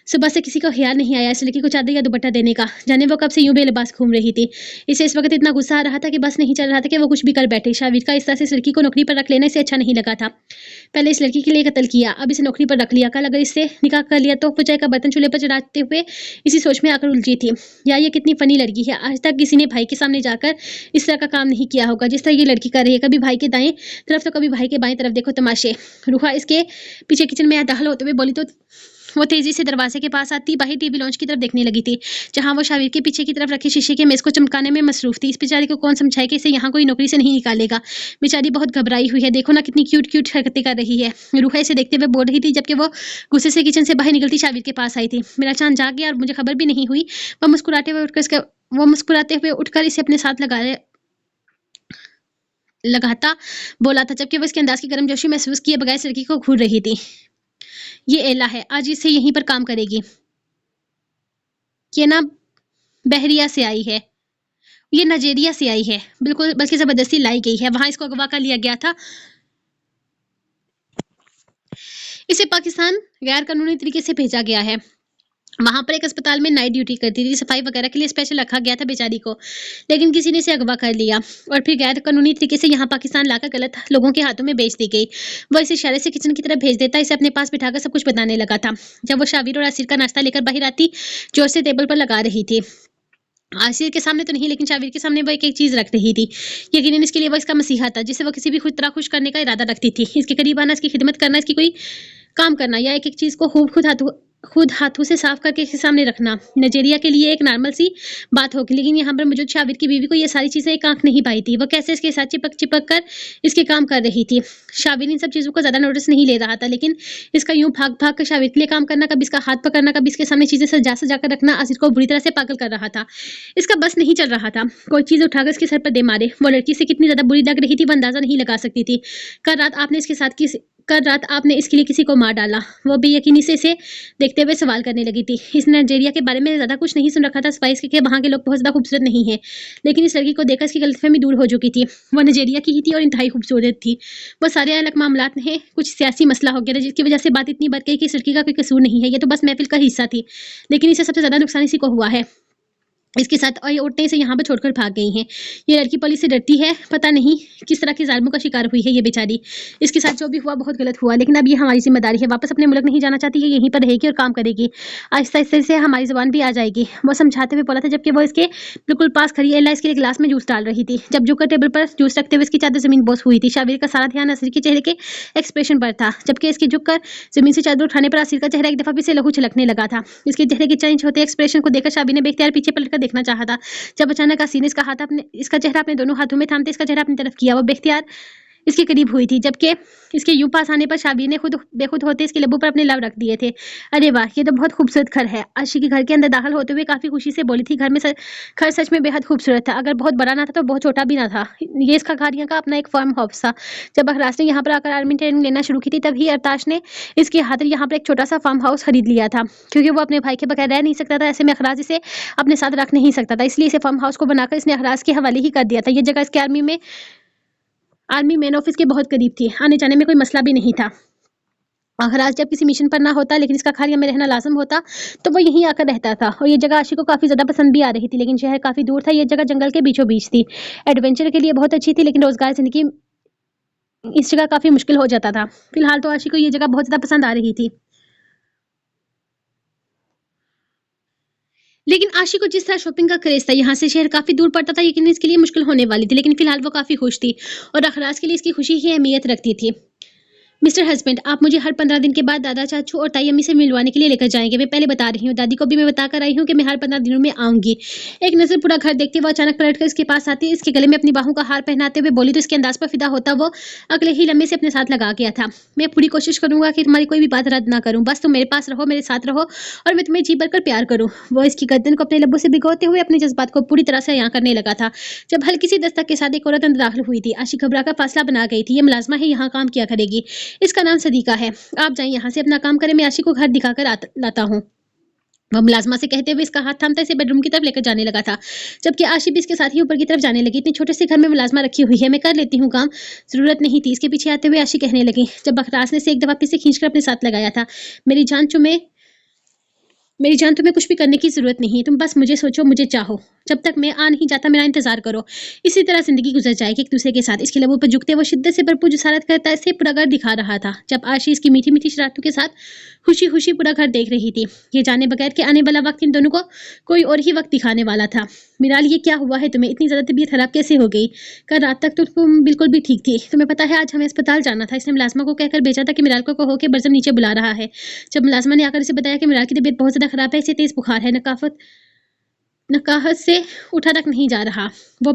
सुबह से किसी को ख्याल नहीं आया इस लड़की को चादर या दुपट्टा देने का। जाने वो कब से यूं बेलिबास घूम रही थी। इसे इस वक्त इतना गुस्सा आ रहा था कि बस नहीं चल रहा था कि वो कुछ भी कर बैठे। शाबिर का इस तरह से इस लड़की को नौकरी पर रख लेना इसे अच्छा नहीं लगा था। पहले इस लड़की के लिए कत्ल किया, अब इसे नौकरी पर रख लिया। कल अगर इससे निकाह कर लिया तो वो चाय का बर्तन चूल्हे पर चढ़ाते हुए इसी सोच में आकर उलझी थी। यार, ये कितनी फनी लड़की है, आज तक किसी ने भाई के सामने जाकर इस तरह का काम नहीं किया होगा जिस तरह ये लड़की कर रही है। कभी भाई के दाएं तरफ तो कभी भाई के बाएं तरफ। देखो तमाशे। रूहा इसके पीछे किचन में दाखिल होते हुए बोली तो वो तेजी से दरवाजे के पास आती बाहर टीवी लॉन्च की तरफ देखने लगी थी, जहां वो शाबिर के पीछे की तरफ रखे शीशे के मेज को चमकाने में मसरूफ थी। इस बेचारी को कौन समझाए कि इसे यहाँ कोई नौकरी से नहीं निकालेगा। बेचारी बहुत घबराई हुई है, देखो ना कितनी क्यूट हरकतें कर रही है। रूहा इसे देखते हुए बोल रही थी, जबकि वो गुस्से से किचन से बाहर निकलती शाबिर के पास आई थी। मेरा चांद जाग गया और मुझे खबर भी नहीं हुई। वो मुस्कुराते हुए उठकर इसे अपने साथ लगाता बोला था, जबकि वो इसके अंदाज की गर्मजोशी महसूस किए बगैर लड़की को घूर रही थी। ये एला है, आज इसे यहीं पर काम करेगी। ये ना बहरिया से आई है, ये नाइजीरिया से आई है, बिल्कुल बल्कि जबरदस्ती लाई गई है। वहां इसको अगवा कर लिया गया था। इसे पाकिस्तान गैर कानूनी तरीके से भेजा गया है। वहां पर एक अस्पताल में नाइट ड्यूटी करती थी, सफाई वगैरह के लिए स्पेशल रखा गया था बेचारी को, लेकिन किसी ने इसे अगवा कर लिया और फिर गैर कानूनी तरीके से यहाँ पाकिस्तान लाकर गलत लोगों के हाथों में बेच दी गई। वो इसे इशारे से किचन की तरफ भेज देता, इसे अपने पास बिठाकर सब कुछ बताने लगा था। जब वो शाबिर और आसिर का नाश्ता लेकर बाहर आती, जोर से टेबल पर लगा रही थी। आसिर के सामने तो नहीं, लेकिन शाबिर के सामने वो एक एक चीज रख रही थी। यकीनन इसके लिए वो इसका मसीहा था, जिसे वो किसी भी तरह खुश करने का इरादा रखती थी। इसके करीब आना, इसकी खिदमत करना, इसकी कोई काम करना या एक एक चीज को खूब खुद हाथों खुद हाथों से साफ करके इसके सामने रखना नज़रिया के लिए एक नॉर्मल सी बात होगी, लेकिन यहाँ पर मौजूद शाबिर की बीवी को ये सारी चीज़ें एक आँख नहीं पाई थी। वो कैसे इसके साथ चिपक-चिपक कर इसके काम कर रही थी। शाबिर इन सब चीज़ों को ज़्यादा नोटिस नहीं ले रहा था, लेकिन इसका यूँ भाग-भाग कर शाबिर के लिए काम करना, कभी इसका हाथ पकड़ना, कभी इसके सामने चीज़ें सजा-सजा कर रखना आसिर को बुरी तरह से पागल कर रहा था। इसका बस नहीं चल रहा था। कोई चीज़ उठाकर इसके सर पर दे मारे। वो लड़की से कितनी ज़्यादा बुरी लग रही थी, वो अंदाज़ा नहीं लगा सकती थी। कल रात आपने इसके लिए किसी को मार डाला। वो बेयकीनी से इसे देखते हुए सवाल करने लगी थी। इस नाइजीरिया के बारे में ज़्यादा कुछ नहीं सुन रखा था सिवाय इसके कि वहाँ के लोग बहुत ज़्यादा खूबसूरत नहीं हैं। लेकिन इस लड़की को देखकर इसकी गलतफ़हमी दूर हो चुकी थी। वो नाइजीरिया की ही थी और इंतहाई खूबसूरत थी। वो सारे अलग मामलात में कुछ सियासी मसला हो गया था, जिसकी वजह से बात इतनी बढ़ गई कि इस लड़की का कोई कसूर नहीं है। ये तो बस महफ़िल का हिस्सा थी। लेकिन इसे सबसे ज़्यादा नुकसान इसी को हुआ है। इसके साथ और ये औरतें इसे यहाँ पर छोड़कर भाग गई हैं। ये लड़की पुलिस से डरती है, पता नहीं किस तरह के ज़ालिमों का शिकार हुई है ये बेचारी। इसके साथ जो भी हुआ बहुत गलत हुआ, लेकिन अब ये हमारी ज़िम्मेदारी है। वापस अपने मुल्क नहीं जाना चाहती, ये यहीं पर रहेगी और काम करेगी। आहिस्ता-आहिस्ता से हमारी ज़ुबान भी आ जाएगी। वो समझाते हुए बोला था, जबकि वो इसके बिल्कुल पास खड़ी एला इसके गिलास में जूस डाल रही थी। जब झुककर टेबल पर जूस रखते हुए इसकी चादर ज़मीन बोस हुई थी। शाबिर का सारा ध्यान असीर के चेहरे के एक्सप्रेशन पर था, जबकि इसके झुककर ज़मीन से चादर उठाने पर असीर का चेहरा एक दफ़ा फिर से लहू छलकने लगा था। इसके चेहरे के चेंज होते एक्सप्रेशन को देखकर शाबिर ने बेख्तियार पीछे पलट कर देखना चाहा था। जब अचानक असीर ने इसका चेहरा अपने दोनों हाथों में थामते इसका चेहरा अपनी तरफ किया। वो बेख्तियार इसके करीब हुई थी, जबकि इसके यूं पास आने पर शाबिर ने खुद बेखुद होते इसके लबों पर अपने लब रख दिए थे। अरे वाह, ये तो बहुत खूबसूरत घर है। आशी के घर के अंदर दाखिल होते हुए काफी खुशी से बोली थी, घर सच में बेहद खूबसूरत था। अगर बहुत बड़ा ना था तो बहुत छोटा भी ना था। ये इसका घर यहाँ का अपना एक फार्म हाउस था। जब अखराज ने यहाँ पर आकर आर्मी ट्रेनिंग लेना शुरू की थी, तभी अरताश ने इसकी खातिर यहाँ पर एक छोटा सा फार्म हाउस खरीद लिया था, क्योंकि वो अपने भाई के बगैर रह नहीं सकता था। ऐसे में अखराज इसे अपने साथ रख नहीं सकता था, इसलिए इसे फार्म हाउस को बनाकर इसने अखराज के हवाले ही कर दिया था। ये जगह इसके आर्मी मेन ऑफिस के बहुत करीब थी। आने जाने में कोई मसला भी नहीं था। अखराज जब किसी मिशन पर ना होता, लेकिन इसका खारिया में रहना लाजम होता, तो वो यहीं आकर रहता था। और ये जगह आशी को काफ़ी ज़्यादा पसंद भी आ रही थी, लेकिन शहर काफ़ी दूर था। ये जगह जंगल के बीचों बीच थी। एडवेंचर के लिए बहुत अच्छी थी, लेकिन रोज़गार ज़िंदगी इस जगह काफ़ी मुश्किल हो जाता था। फिलहाल तो आशी को ये जगह बहुत ज़्यादा पसंद आ रही थी। लेकिन आशी को जिस तरह शॉपिंग का क्रेज था, यहाँ से शहर काफ़ी दूर पड़ता था, यकीनन इसके लिए मुश्किल होने वाली थी। लेकिन फिलहाल वो काफ़ी खुश थी और अखराज के लिए इसकी खुशी ही अहमियत रखती थी। मिस्टर हस्बैंड, आप मुझे हर 15 दिन के बाद दादा चाचू और ताई अम्मी से मिलवाने के लिए लेकर जाएंगे। मैं पहले बता रही हूँ, दादी को भी मैं बताकर आई हूँ कि मैं हर 15 दिनों में आऊंगी। एक नजर पूरा घर देखते हुए अचानक पलटकर इसके पास आती, इसके गले में अपनी बाहों का हार पहनाते हुए बोली, तो इसके अंदाज पर फिदा होता वो अगले ही लम्हे से अपने साथ लगा गया था। मैं पूरी कोशिश करूंगा कि तुम्हारी कोई भी बात रद्द ना करूँ। बस तुम मेरे पास रहो, मेरे साथ रहो और मैं तुम्हें जी भरकर प्यार करूँ। वो इसकी गर्दन को अपने लब्बों से भिगोते हुए अपने जज्बात को पूरी तरह से अयां करने लगा था, जब हल्की सी दस्तक के साथ एक औरत अंदर दाखिल हुई थी। आशी घबराकर फासला बना गई थी। ये मुलाजमा है, यहाँ काम किया करेगी। इसका नाम सदीका है। आप जाइए यहाँ से, अपना काम करें। मैं आशी को घर दिखाकर लाता हूँ। वह मुलाजमा से कहते हुए इसका हाथ थामता इसे बेडरूम की तरफ लेकर जाने लगा था, जबकि आशी भी इसके साथ ही ऊपर की तरफ जाने लगी। इतने छोटे से घर में मुलाजमा रखी हुई है, मैं कर लेती हूँ काम, जरूरत नहीं थी। इसके पीछे आते हुए आशी कहने लगी, जब अखराज ने इसे एक दफा फिर से खींचकर अपने साथ लगाया था। मेरी जान, तुम्हें कुछ भी करने की जरूरत नहीं है। तुम बस मुझे सोचो, मुझे चाहो। जब तक मैं आ नहीं जाता, मेरा इंतजार करो। इसी तरह जिंदगी गुजर जाएगी एक दूसरे के साथ। इसके लबों पर झुकते वो शिद्दत से भरपूर जसारत करता इसे पूरा घर दिखा रहा था, जब आशी इसकी मीठी मीठी शरारतों के साथ खुशी खुशी पूरा घर देख रही थी, ये जाने बगैर कि आने वाला वक्त इन दोनों को कोई और ही वक्त दिखाने वाला था। मिराल, ये क्या हुआ है तुम्हें? इतनी ज्यादा तबीयत खराब कैसे हो गई? कल रात तक तो तुम बिल्कुल भी ठीक थी। तुम्हें पता है आज हमें अस्पताल जाना था। इसने मुलाजमा को कहकर भेजा था कि मिराल को कहो कि बरजम नीचे बुला रहा है। जब मुलाजमा ने आकर इसे बताया कि मिराल की तबीयत बहुत ज्यादा खराब है, इसे तेज बुखार है, नकाहत से उठा तक नहीं जा रहा। वो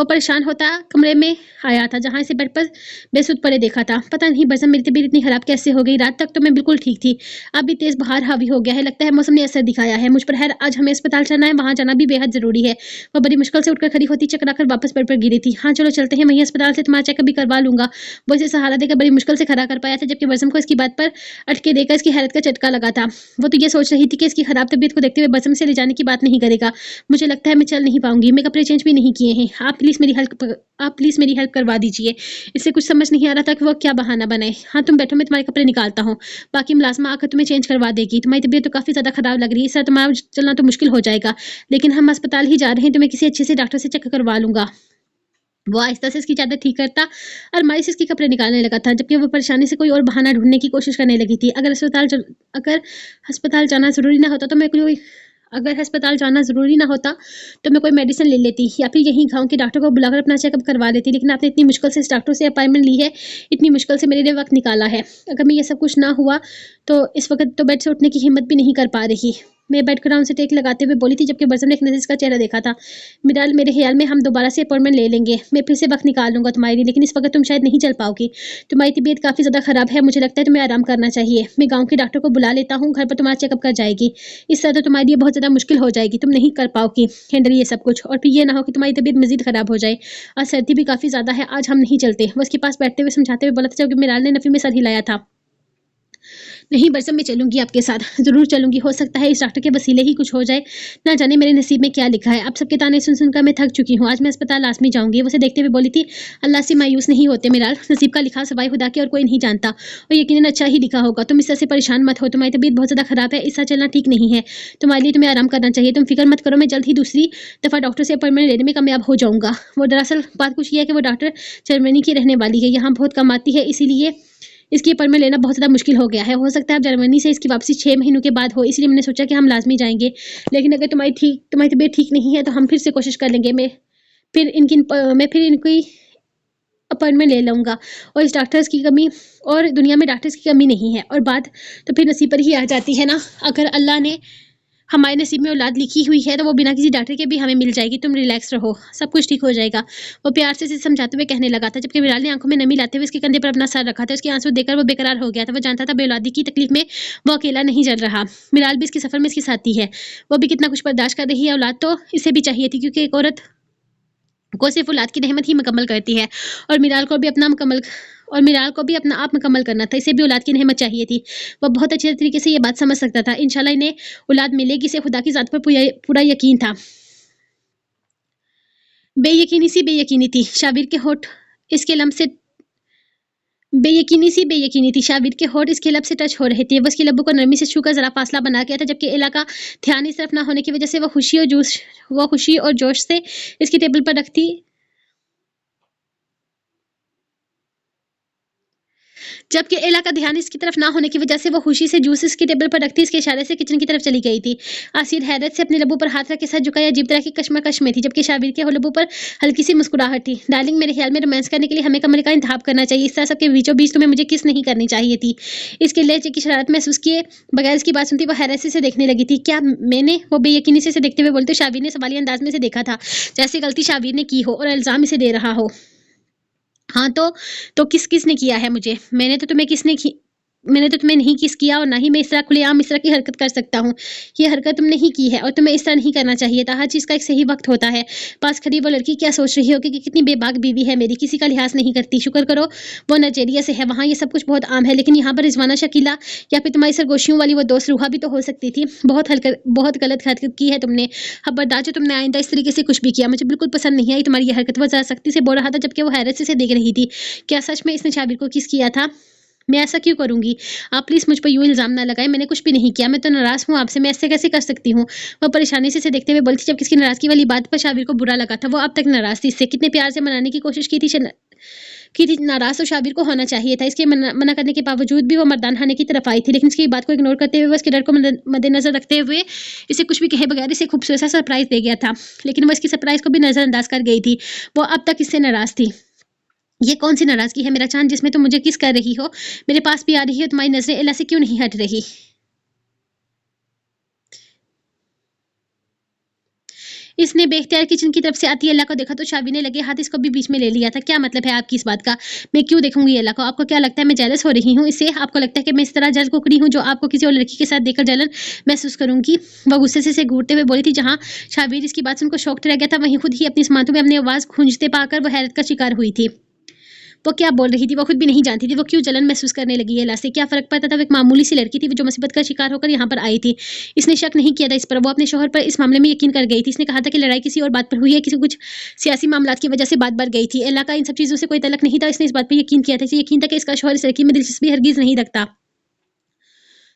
परेशान होता कमरे में आया था, जहाँ इसे बेड पर बेसुध पड़े देखा था। पता नहीं बज़म, मेरी तबीयत इतनी खराब कैसे हो गई? रात तक तो मैं बिल्कुल ठीक थी, अब भी तेज बुखार हावी हो गया है। लगता है मौसम ने असर दिखाया है मुझ पर। खैर, आज हमें अस्पताल चलना है, वहाँ जाना भी बेहद जरूरी है। वह बड़ी मुश्किल से उठकर खड़ी होती, चकरा कर वापस बेड पर गिरी थी। हाँ चलो चलते हैं, वहीं अस्पताल से तुम्हारा चेकअप भी करवा लूंगा। वो इसे सहारा देकर बड़ी मुश्किल से खड़ा कर पाया था, जबकि बज़म को इसकी बात पर अटके देकर इसकी हैरत का झटका लगा था। वो तो ये सोच रही थी कि इसकी खराब तबीयत को देखते हुए बज़म से ले जाने की बात नहीं करेगा। मुझे लगता है मैं चल नहीं पाऊंगी, मैं कपड़े चेंज भी नहीं किए हैं। आप प्लीज़ मेरी हेल्प करवा दीजिए। इससे कुछ समझ नहीं आ रहा था कि वो क्या बहाना बनाए। हाँ तुम बैठो, मैं तुम्हारे कपड़े निकालता हूँ, बाकी मुलाजमा आकर तुम्हें चेंज करवा देगी। तुम्हारी तबीयत तो काफ़ी ज़्यादा खराब लग रही है, सर तुम्हारा चलना तो मुश्किल हो जाएगा, लेकिन हम अस्पताल ही जा रहे हैं, तो मैं किसी अच्छे से डॉक्टर से चेक करवा लूंगा। वो आहिस्ता से इसकी चादर ठीक करता और अलमारी से इसके कपड़े निकालने लगा था, जबकि वो परेशानी से कोई और बहाना ढूंढने की कोशिश करने लगी थी। अगर अस्पताल जाना जरूरी ना होता तो मैं कोई अगर अस्पताल जाना ज़रूरी ना होता, तो मैं कोई मेडिसिन ले लेती या फिर यहीं गाँव के डॉक्टर को बुलाकर अपना चेकअप करवा लेती। लेकिन आपने इतनी मुश्किल से इस डॉक्टर से अपॉइंटमेंट ली है, इतनी मुश्किल से मेरे लिए वक़्त निकाला है। अगर मैं ये सब कुछ ना हुआ, तो इस वक़्त तो बेड से उठने की हिम्मत भी नहीं कर पा रही। मैं बेड को उनसे टेक लगाते हुए बोली थी, जबकि बरसम ने एक नज़र इसका चेहरा देखा था। मिराल, मेरे ख़्याल में हम दोबारा से अपॉइंटमेंट ले लेंगे। मैं फिर से वक़्त निकाल लूँगा तुम्हारे लिए, लेकिन इस वक़्त तुम शायद नहीं चल पाओगी। तुम्हारी तबीयत काफ़ी ज़्यादा ख़राब है, मुझे लगता है तुम्हें आराम करना चाहिए। मैं गाँव के डॉक्टर को बुला लेता हूँ, घर पर तुम्हारा चेकअप कर जाएगी। इस तरह तो तुम्हारे लिए बहुत ज़्यादा मुश्किल हो जाएगी, तुम नहीं कर पाओगी हैंडल ये सब कुछ। और फिर ये ना हो कि तुम्हारी तबीयत मज़ीद ख़राब हो जाए। आज सर्दी भी काफ़ी ज़्यादा है, आज हम नहीं चलते। वो उसके पास बैठते हुए समझाते हुए बोला था, जबकि मिराल ने नफ़ी में सर हिलाया था। नहीं बरसम, मैं चलूँगी आपके साथ, ज़रूर चलूँगी। हो सकता है इस डॉक्टर के वसीले ही कुछ हो जाए। ना जाने मेरे नसीब में क्या लिखा है। अब सबके ताने सुन कर मैं थक चुकी हूँ। आज मैं अस्पताल लाज़मी जाऊँगी। वो उसे देखते हुए बोली थी, अल्लाह से मायूस नहीं होते मिराल। नसीब का लिखा सिवाय खुदा के और कोई नहीं जानता, और यकीनन अच्छा ही लिखा होगा। तुम इस तरह से परेशान मत हो। तुम्हारी तबीयत बहुत ज़्यादा ख़राब है, इस तरह चलना ठीक नहीं है। तुम्हारे लिए तुम्हें आराम करना चाहिए। तुम फ़िक्र मत करो, मैं जल्द ही दूसरी दफ़ा डॉक्टर से अपॉइंटमेंट लेने में कामयाब हो जाऊँगा। वो दरअसल बात कुछ ये है कि वो डॉक्टर जर्मनी की रहने वाली है, यहाँ बहुत कम आती है, इसीलिए इसकी अपॉइंटमेंट लेना बहुत ज़्यादा मुश्किल हो गया है। हो सकता है अब जर्मनी से इसकी वापसी 6 महीनों के बाद हो, इसलिए मैंने सोचा कि हम लाज़मी जाएँगे। लेकिन अगर तुम्हारी तबीयत ठीक नहीं है, तो हम फिर से कोशिश कर लेंगे। मैं फिर इनकी अपॉइंटमेंट ले लूँगा। और इस डॉक्टर्स की कमी, और दुनिया में डॉक्टर्स की कमी नहीं है। और बात तो फिर नसीब पर ही आ जाती है ना। अगर अल्लाह ने हमारे नसीब में औलाद लिखी हुई है, तो वो बिना किसी डॉक्टर के भी हमें मिल जाएगी। तुम रिलैक्स रहो, सब कुछ ठीक हो जाएगा। वो प्यार से इसे समझाते हुए कहने लगा था, जबकि मिराल ने आंखों में नमी लाते हुए उसके कंधे पर अपना सर रखा था। उसके आंसू देखकर वो बेकरार हो गया था। वो जानता था बेऔलादी की तकलीफ में वो अकेला नहीं जल रहा। मिराल भी इसके सफ़र में इसके साथी है। वो भी कितना कुछ बर्दाश्त कर रही है। औलाद तो इसे भी चाहिए थी, क्योंकि एक औरत को सिर्फ औलाद की रहमत ही मुकम्मल करती है। और मिराल को भी अपना आप मुकम्मल करना था, इसे भी औलाद की रहमत चाहिए थी। वो बहुत अच्छे तरीके से ये बात समझ सकता था। इंशाल्लाह इन्हें औलाद मिलेगी, इसे खुदा की ज़ात पर पूरा यकीन था। बेयकीनी थी शाबिर के होठ इसके लम्ब से बेयकीनी थी। शाबिर के होठ इसके लब से टच हो रहे थे। वो उसके लबों को नरमी से छूकर ज़रा फासला बना गया था, जबकि एला का ध्यान इस तरफ ना होने की वजह से वो खुशी और जोश से इसकी टेबल पर रखती जबकि एला का ध्यान इसकी तरफ ना होने की वजह से वो खुशी से जूस इसकी टेबल पर रखती इसके इशारे से किचन की तरफ चली गई थी। आसिर हैरत से अपने लबों पर हाथ रख के साथ झुकाया अजीब तरह की कश्मकश में थी, जबकि शाबिर के लबों पर हल्की सी मुस्कुराहट थी। डार्लिंग, मेरे ख्याल में रोमांस करने के लिए हमें कमरे का इंतखाब करना चाहिए। इस तरह सबके बीचों बीच तुम्हें मुझे किस नहीं करनी चाहिए थी। इसके लहजे की शरारत महसूस किए बगैर इसकी बात सुनती वो हैरत से देखने लगी थी। क्या मैंने? वो बेयकीनी से देखते हुए बोलते शाबिर ने सवालिया अंदाज में से देखा था, जैसे गलती शाबिर ने की हो और इल्ज़ाम इसे दे रहा हो। हाँ, तो किसने किया है मुझे? मैंने तो तुम्हें नहीं किस किया, और ना ही मैं इस तरह खुलेआम इस तरह की हरकत कर सकता हूँ। ये हरकत तुमने ही की है, और तुम्हें इस तरह नहीं करना चाहिए था। हर चीज़ का एक सही वक़्त होता है। पास खड़ी वो लड़की क्या सोच रही होगी कि कितनी बेबाक बीवी है मेरी, किसी का लिहाज़ नहीं करती। शुक्र करो वो नाइजीरिया से है, वहाँ ये सब कुछ बहुत आम है। लेकिन यहाँ पर रिज़वाना शकीला या फिर तुम्हारी सरगोशियों वाली वो दोस्त रूहा भी तो हो सकती थी। बहुत गलत हरकत की है तुमने। खबरदार जो तुमने आइंदा इस तरीके से कुछ भी किया, मुझे बिल्कुल पसंद नहीं आई तुम्हारी ये हरकत। वो ज़रा सख्ती से बोल रहा था, जबकि वो हैरत से इसे देख रही थी। क्या सच में इसने शाबिर को किस किया था? मैं ऐसा क्यों करूँगी? आप प्लीज़ मुझ पर यूँ इल्ज़ाम ना लगाएँ, मैंने कुछ भी नहीं किया। मैं तो नाराज़ हूँ आपसे, मैं ऐसे कैसे कर सकती हूँ? वो परेशानी से इसे देखते हुए बोली थी, जबकि इसकी नाराज़गी वाली बात पर शाबिर को बुरा लगा था। वो अब तक नाराज़ थी इससे, कितने प्यार से मनाने की कोशिश की थी। नाराज़ तो शाबिर को होना चाहिए था। इसके मना करने के बावजूद भी वो मर्दान खाने की तरफ आई थी, लेकिन इसकी बात को इग्नोर करते हुए, उसके डर को मद्देनज़र रखते हुए इसे कुछ भी कहे बगैर इसे खूबसूरत सा सरप्राइज़ दे गया था। लेकिन वो इसकी सरप्राइज़ को भी नज़रअंदाज कर गई थी। वो अब तक इससे नाराज़ थी। ये कौन सी नाराज़गी है मेरा चाँद, जिसमें तुम मुझे किस कर रही हो? मेरे पास भी आ रही हो, तुम्हारी नज़रें एला से क्यों नहीं हट रही? इसने बेख्तियार किचन की तरफ से आती एला को देखा, तो शाबी ने लगे हाथ इसको भी बीच में ले लिया था। क्या मतलब है आपकी इस बात का? मैं क्यों देखूंगी एला को? आपको क्या लगता है मैं जेलस हो रही हूँ इससे? आपको लगता है कि मैं इस तरह जल कुकड़ी हूँ जो आपको किसी और लड़की के साथ देखकर जलन महसूस करूंगी? वह गुस्से से घूरते हुए बोली थी। जहाँ शाबीर इसकी बात सुनकर शॉक्ड रह गया था, वहीं खुद ही अपनी समातों में अपनी आवाज़ गूंजते पाकर वो हैरत का शिकार हुई थी। वो क्या बोल रही थी वो खुद भी नहीं जानती थी। वो क्यों जलन महसूस करने लगी है एला से? क्या फ़र्क पड़ता था? वो एक मामूली सी लड़की थी जो मुसीबत का शिकार होकर यहाँ पर आई थी। इसने शक नहीं किया था इस पर। वो अपने शौहर पर इस मामले में यकीन कर गई थी। इसने कहा था कि लड़ाई किसी और बात पर हुई है, किसी कुछ सियासी मामलात की वजह से बात बढ़ गई थी। एला का इन सब चीज़ों से कोई तल्लुक नहीं था। इसने इस बात पर यकीन किया था। इसे यकीन था कि इसका शौहर इस लड़की में दिलचस्पी हरगिज़ नहीं रखता।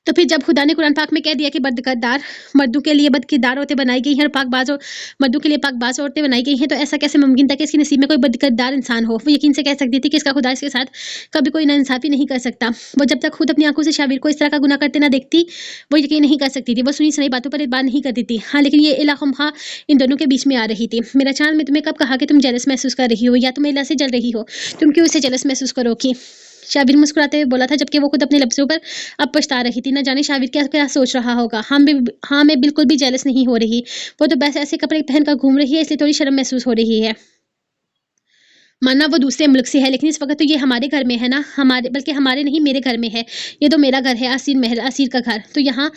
तो फिर जब खुदा ने कुरान पाक में कह दिया कि बदकिरदार मर्दों के लिए बदकिरदार औरतें बनाई गई हैं और पाकबाज और मर्दों के लिए पाकबाज औरतें बनाई गई हैं, तो ऐसा कैसे मुमकिन था कि इसके नसीब में कोई बदकिरदार इंसान हो। वो यकीन से कह सकती थी कि इसका खुदा इसके साथ कभी कोई नाइंसाफी नहीं कर सकता। वो जब तक खुद अपनी आंखों से शाबिर को इस तरह का गुनाह करते ना देखती, वो यकीन नहीं कर सकती थी। वो सुनी सुनाई बातों पर एतबार नहीं करती थी। हाँ, लेकिन ये इला ख़ुमहा इन दोनों के बीच में आ रही थी। मेरा चाँद, मैं तुम्हें कब कहा कि तुम जेलस महसूस कर रही हो या तुम इला से जल रही हो? तुम क्यों इसे जेलस महसूस करोगी? शाबिर मुस्कुराते हुए बोला था, जबकि वो खुद अपने लफ्ज़ों पर अब पछता रही थी। न जाने शाबिर क्या क्या सोच रहा होगा। हाँ, मैं बिल्कुल भी जेलस नहीं हो रही। वो तो बस ऐसे कपड़े पहनकर घूम रही है, इसलिए थोड़ी शर्म महसूस हो रही है। माना वो दूसरे मुल्क से है, लेकिन इस वक्त तो ये हमारे घर में है ना, बल्कि हमारे नहीं, मेरे घर में है। ये तो मेरा घर है, असीर महल, असीर का घर। तो यहाँ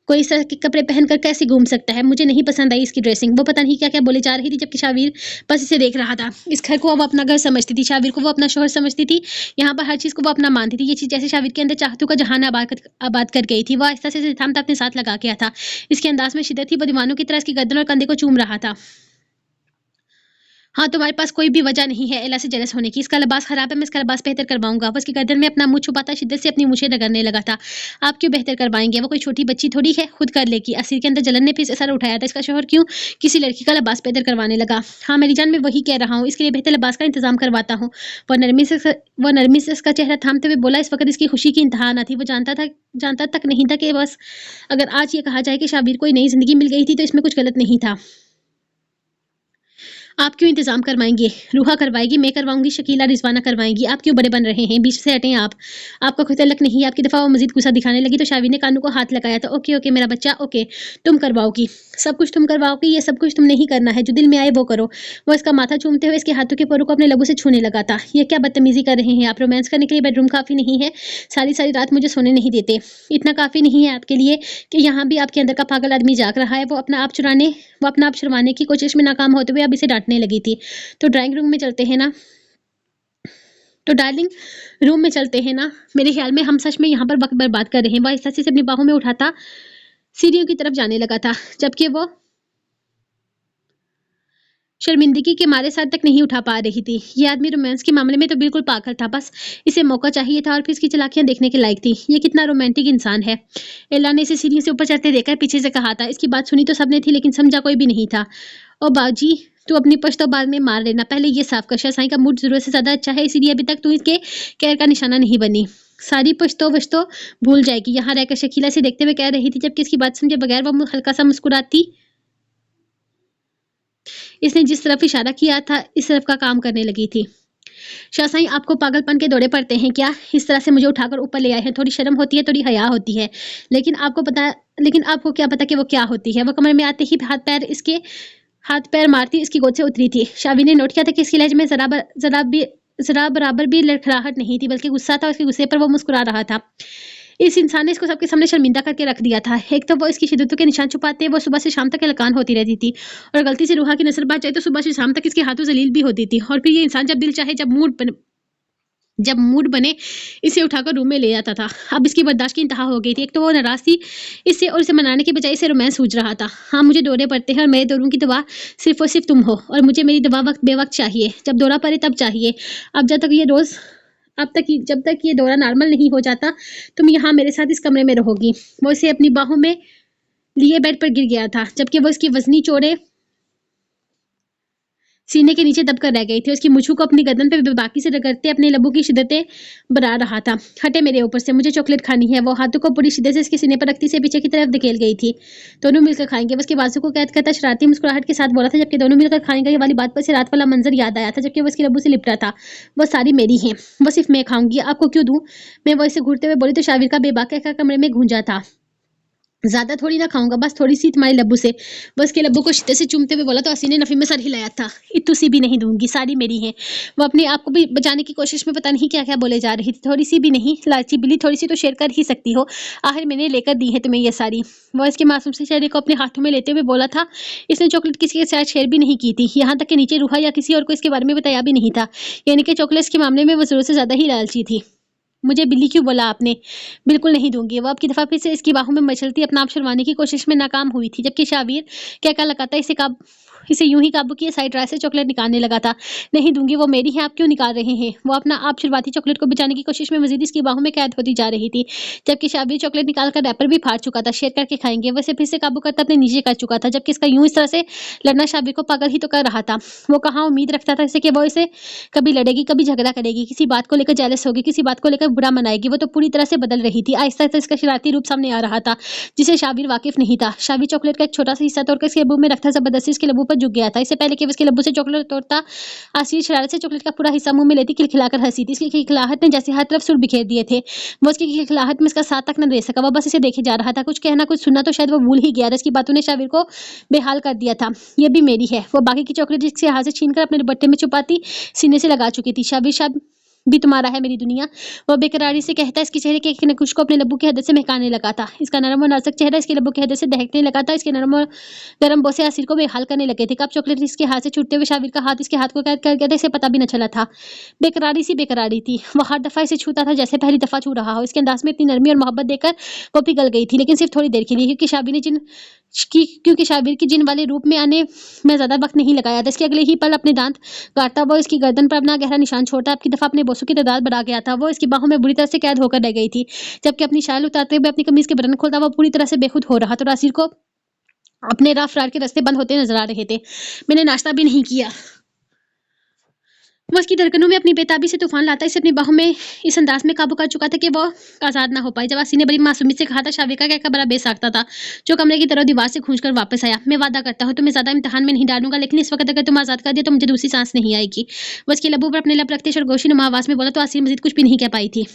कोई इस तरह के कपड़े पहनकर कैसे घूम सकता है? मुझे नहीं पसंद आई इसकी ड्रेसिंग। वो पता नहीं क्या-क्या बोले जा रही थी, जबकि शाबिर बस इसे देख रहा था। इस घर को वो अपना घर समझती थी, शाबिर को वो अपना शौहर समझती थी। यहाँ पर हर चीज़ को वो अपना मानती थी। ये चीज़ जैसे शाबिर के अंदर चाहतों का जहान आबाद कर गई थी। वो आहिस्ता से इसे थाम-थाम अपने साथ लगा गया था। इसके अंदाज में शिद्दत थी, वो दीवानों की तरह इसकी गर्दन और कंधे को चूम रहा था। हाँ, तुम्हारे पास कोई भी वजह नहीं है एला से जेलस होने की। इसका लिबास खराब है, मैं इसका लिबास बेहतर करवाऊँगा। वो उसकी गर्दन में अपना मुँह छुपाता शिद्दत से अपनी मूछें रगड़ने लगा था। आप क्यों बेहतर करवाएँगे? वो कोई छोटी बच्ची थोड़ी है, खुद कर लेगी। असीर के अंदर जलन ने फिर से सर उठाया था। इसका शौहर क्यों किसी लड़की का लिबास बेहतर करवाने लगा? हाँ, मेरी जान, मैं वही कह रहा हूँ। इसके लिए बेहतर लिबास का इंतज़ाम करवाता हूँ। वो नरमी से इसका चेहरा थामते हुए बोला। इस वक़्त इसकी खुशी की इंतहा न थी। वो जानता तक नहीं था कि बस अगर आज ये कहा जाए कि शाबिर को नई ज़िंदगी मिल गई थी, तो इसमें कुछ गलत नहीं था। आप क्यों इंतज़ाम करवाएँगे? रूहा करवाएगी, मैं करवाऊँगी, शकीला रिज़वाना करवाएँगी। आप क्यों बड़े बन रहे हैं? बीच से हटें आप। आपका कोई तल्लुक नहीं है। आपकी दफ़ा वो मज़ीद गुस्सा दिखाने लगी, तो शाबिर ने कानों को हाथ लगाया था। ओके, ओके मेरा बच्चा, ओके। तुम करवाओगी। सब कुछ तुम करवाओगी, ये सब कुछ तुम नहीं करना है। जो दिल में आए वो करो। वो इसका माथा चूमते हुए इसके हाथों के पोरों को अपने लबों से छूने लगा था। ये क्या बदतमीज़ी कर रहे हैं आप? रोमांस करने के लिए बेडरूम काफ़ी नहीं है? सारी-सारी रात मुझे सोने नहीं देते। इतना काफ़ी नहीं है आपके लिए कि यहाँ भी आपके अंदर का पागल आदमी जाग रहा है। वो अपना आप छुड़वाने की कोशिश में नाकाम होते हुए अब इसे डाँटने लगी थी। तो ड्राइंग रूम में चलते हैं ना? तो डार्लिंग, रूम में चलते हैं ना? मेरे ख्याल में हम सच में यहाँ पर वक़्त बर्बाद कर रहे हैं। वह आहिस्ता से अपनी बाहों में उठाता सीढ़ियों की तरफ जाने लगा था, जबकि वो शर्मिंदगी के मारे सर तक नहीं उठा पा रही थी। ये आदमी रोमांस के मामले में तो बिल्कुल पागल था। बस इसे मौका चाहिए था और फिर इसकी चालाकियाँ देखने के लायक थी। ये कितना रोमांटिक इंसान है। एला ने इसे सीढ़ियों से ऊपर चढ़ते देखकर पीछे से कहा था। इसकी बात सुनी तो सबने थी, लेकिन समझा कोई भी नहीं था। ओ बाजी, तू अपनी पश्त तो बाद में मार लेना, पहले ये साफ कर। शाहसाई का मूड ज़रूरत से ज़्यादा अच्छा है, इसीलिए अभी तक तू इसके कहर का निशाना नहीं बनी। सारी पश्तो-वश्तो भूल जाएगी। यहाँ रहकर शकीला से देखते हुए कह रही थी, जबकि इसकी बात समझे बगैर वो हल्का सा मुस्कुराती। इसने जिस तरफ इशारा किया था, इस तरफ का काम करने लगी थी। शाहसाई, आपको पागलपन के दौरे पड़ते हैं क्या? इस तरह से मुझे उठाकर ऊपर ले आए हैं। थोड़ी शर्म होती है, थोड़ी हया होती है, लेकिन आपको क्या पता कि वो क्या होती है? वो कमरे में आते ही हाथ पैर मारती इसकी गोद से उतरी थी। शाबिर ने नोट किया था कि इसके लहजे में ज़रा बराबर भी लड़खड़ाहट नहीं थी, बल्कि गुस्सा था। उसके गुस्से पर वो मुस्कुरा रहा था। इस इंसान ने इसको सबके सामने शर्मिंदा करके रख दिया था। एक तो वो इसकी शिद्दतों के निशान छुपाते, वो सुबह से शाम तक हलकान होती रहती थी, और गलती से रूहा की नज़र बच जाए तो सुबह से शाम तक इसके हाथों जलील भी होती थी। और फिर ये इंसान जब दिल चाहे, जब मूड बने, इसे उठाकर रूम में ले जाता था। अब इसकी बर्दाश्त की इंतहा हो गई थी। एक तो वो नाराज़ थी इससे, और इसे मनाने के बजाय इसे रोमांस सूझ रहा था। हाँ, मुझे दौरे पड़ते हैं और मेरे दौरों की दवा सिर्फ़ और सिर्फ़ तुम हो, और मुझे मेरी दवा वक्त बेवक्त चाहिए। जब दौरा पड़े तब चाहिए। जब तक ये दौरा नॉर्मल नहीं हो जाता, तुम यहाँ मेरे साथ इस कमरे में रहोगी। वो इसे अपनी बाहों में लिए बेड पर गिर गया था, जबकि वो इसकी वज़नी चौड़े सीने के नीचे दबकर रह गई थी। उसकी मूंछों को अपनी गर्दन पे बेबाकी से रगड़ते अपने लबों की शिद्दतें बढ़ा रहा था। हटे मेरे ऊपर से, मुझे चॉकलेट खानी है। वो हाथों को पूरी शिद्दत से इसके सीने पर रखती से पीछे की तरफ धकेल गई थी। दोनों मिलकर खाएंगे, उसके बाजू को कैद करता शरारती मुस्कुराहट के साथ बोला था, जबकि दोनों मिलकर खाएंगे ये वाली बात पर से रात वाला मंजर याद आया था, जबकि वो इसके लबों से लिपटा था। वो सारी मेरी हैं, वो सिर्फ मैं खाऊंगी, आपको क्यों दूं? मैं वो इसे घूरते हुए बोली तो शाबिर का बेबाक कहकर कमरे में गूंजा था। ज़्यादा थोड़ी ना खाऊंगा, बस थोड़ी सी तुम्हारे लब्बू से। वो उसके लब्बू को शिद्दत से चूमते हुए बोला तो असी ने नफ़ी में सर हिलाया था। इतू सी भी नहीं दूंगी, सारी मेरी हैं। वो अपने आप को भी बचाने की कोशिश में पता नहीं क्या क्या बोले जा रही थी। थोड़ी सी भी नहीं, लालची बिल्ली, थोड़ी सी तो शेयर कर ही सकती हो। आखिर मैंने लेकर दी है तुम्हें ये सारी। वो इसके मासूम से चेहरे को अपने हाथों में लेते हुए बोला था। इसने चॉकलेट किसी के साथ शेयर भी नहीं की थी, यहाँ तक कि नीचे रूहा या किसी और को इसके बारे में बताया भी नहीं था। यानी कि चॉकलेट्स के मामले में वो ज़रूरत से ज़्यादा ही लालची थी। मुझे बिल्ली क्यों बोला आपने? बिल्कुल नहीं दूंगी। वो अब की दफ़ा फिर से इसकी बाहों में मचलती अपना आप छुड़वाने की कोशिश में नाकाम हुई थी, जबकि शाबिर क्या क्या लगाता इसे यूं ही काबू किए साइड ड्रायर से चॉकलेट निकालने लगा था। नहीं दूंगी, वो मेरी है, आप क्यों निकाल रहे हैं? वो अपना आप शुरुआती चॉकलेट को बचाने की कोशिश में मजीद इसकी बाहों में कैद होती जा रही थी, जबकि शाबिर चॉकलेट निकालकर रैपर भी फाड़ चुका था। शेयर करके खाएंगे, वैसे फिर से काबू करता अपने नीचे कर चुका था, जबकि इसका यूं इस तरह से लड़ना शाबिर को पागल ही तो कर रहा था। वो कहाँ उम्मीद रखता था इससे कि वो इसे कभी लड़ेगी, कभी झगड़ा करेगी, किसी बात को लेकर जेलस होगी, किसी बात को लेकर बुरा मनाएगी। वो तो पूरी तरह से बदल रही थी। आहिस्ता आहिस्ता इसका शरारती रूप सामने आ रहा था, जिसे शाबिर वाकिफ नहीं था। शाबिर चॉकलेट का एक छोटा सा हिस्सा तोड़कर इसके लबू में रखता, जबरदस्ती इसके लबू पर झुक गया था। इससे पहले कि वो इसके लबू से चॉकलेट तोड़ता, आसिर शरारत से चॉकलेट का पूरा हिस्सा मुंह में लेती खिलखिलाकर हंसी थी। इसकी खिलखिलाहट ने जैसे हर तरफ सुर बिखेर दिए थे। वो उसकी खिलखिलाहट में इसका साथ तक न दे सका। वो बस इसे देखे जा रहा था। कुछ कहना कुछ सुनना तो शायद वो भूल ही गया था। इसकी बातों ने शाबिर को बेहाल कर दिया था। ये भी मेरी है, वो बाकी की चॉकलेट जिसके हाथ से छीनकर अपने दुपट्टे में छुपाती सीने से लगा चुकी थी। शाबिर भी तुम्हारा है मेरी दुनिया, वो बेकरारी से कहता। इसके चेहरे के एक नकुश को अपने लब्बू की हदत से महकाने लगा था। इसका नरम और नाजुक चेहरा इसके लब्बू की हदत से दहकने लगा था। इसके नरम और गर्म बोसे आसिर को बेहाल करने लगे थे। कब चॉकलेट इसके हाथ से छूटते हुए शाबिर का हाथ इसके हाथ को कैद कर गया था, इसे पता भी न चला था। बेकरारी थी। वो हर दफा इसे छूता था जैसे पहली दफा छू रहा हो। इसके अंदाज में इतनी नरमी और मोहब्बत देकर वो पिघल गई थी, लेकिन सिर्फ थोड़ी देर के लिए, क्योंकि शाबिर की जिन वाले रूप में आने में ज्यादा वक्त नहीं लगाया था। इसके अगले ही पल अपने दांत काटता वो इसकी गर्दन पर अपना गहरा निशान छोड़ता। अब की दफा अपने बोसों की तादाद बढ़ा गया था। वो इसकी बाहों में बुरी तरह से कैद होकर रह गई थी, जबकि अपनी शाल उतारते हुए अपनी कमीज के बटन खोलता वो पूरी तरह से बेखुद हो रहा था। और आसिर को अपने राह फरार के रास्ते बंद होते नजर आ रहे थे। मैंने नाश्ता भी नहीं किया। वो उसकी धड़कनों में अपनी बेताबी से तूफान लाता इसे अपनी बाहों में इस अंदाज में काबू कर चुका था कि वो आजाद ना हो पाई। जब आसिर ने बड़ी मासूमियत से कहा था, शाबिर का क्या बड़ा बेसाख्ता था, जो कमरे की तरफ दीवार से खींचकर वापस आया। मैं वादा करता हूँ तुम्हें ज्यादा इम्तिहान में नहीं डालूंगा, लेकिन इस वक्त अगर तुम आजाद कर दिया तो मुझे दूसरी सांस नहीं आएगी। वो उसके लबों पर अपने लब रखते सरगोशी नुमा आवाज में बोला तो आसिर मजीद कुछ भी नहीं कह पाई थी।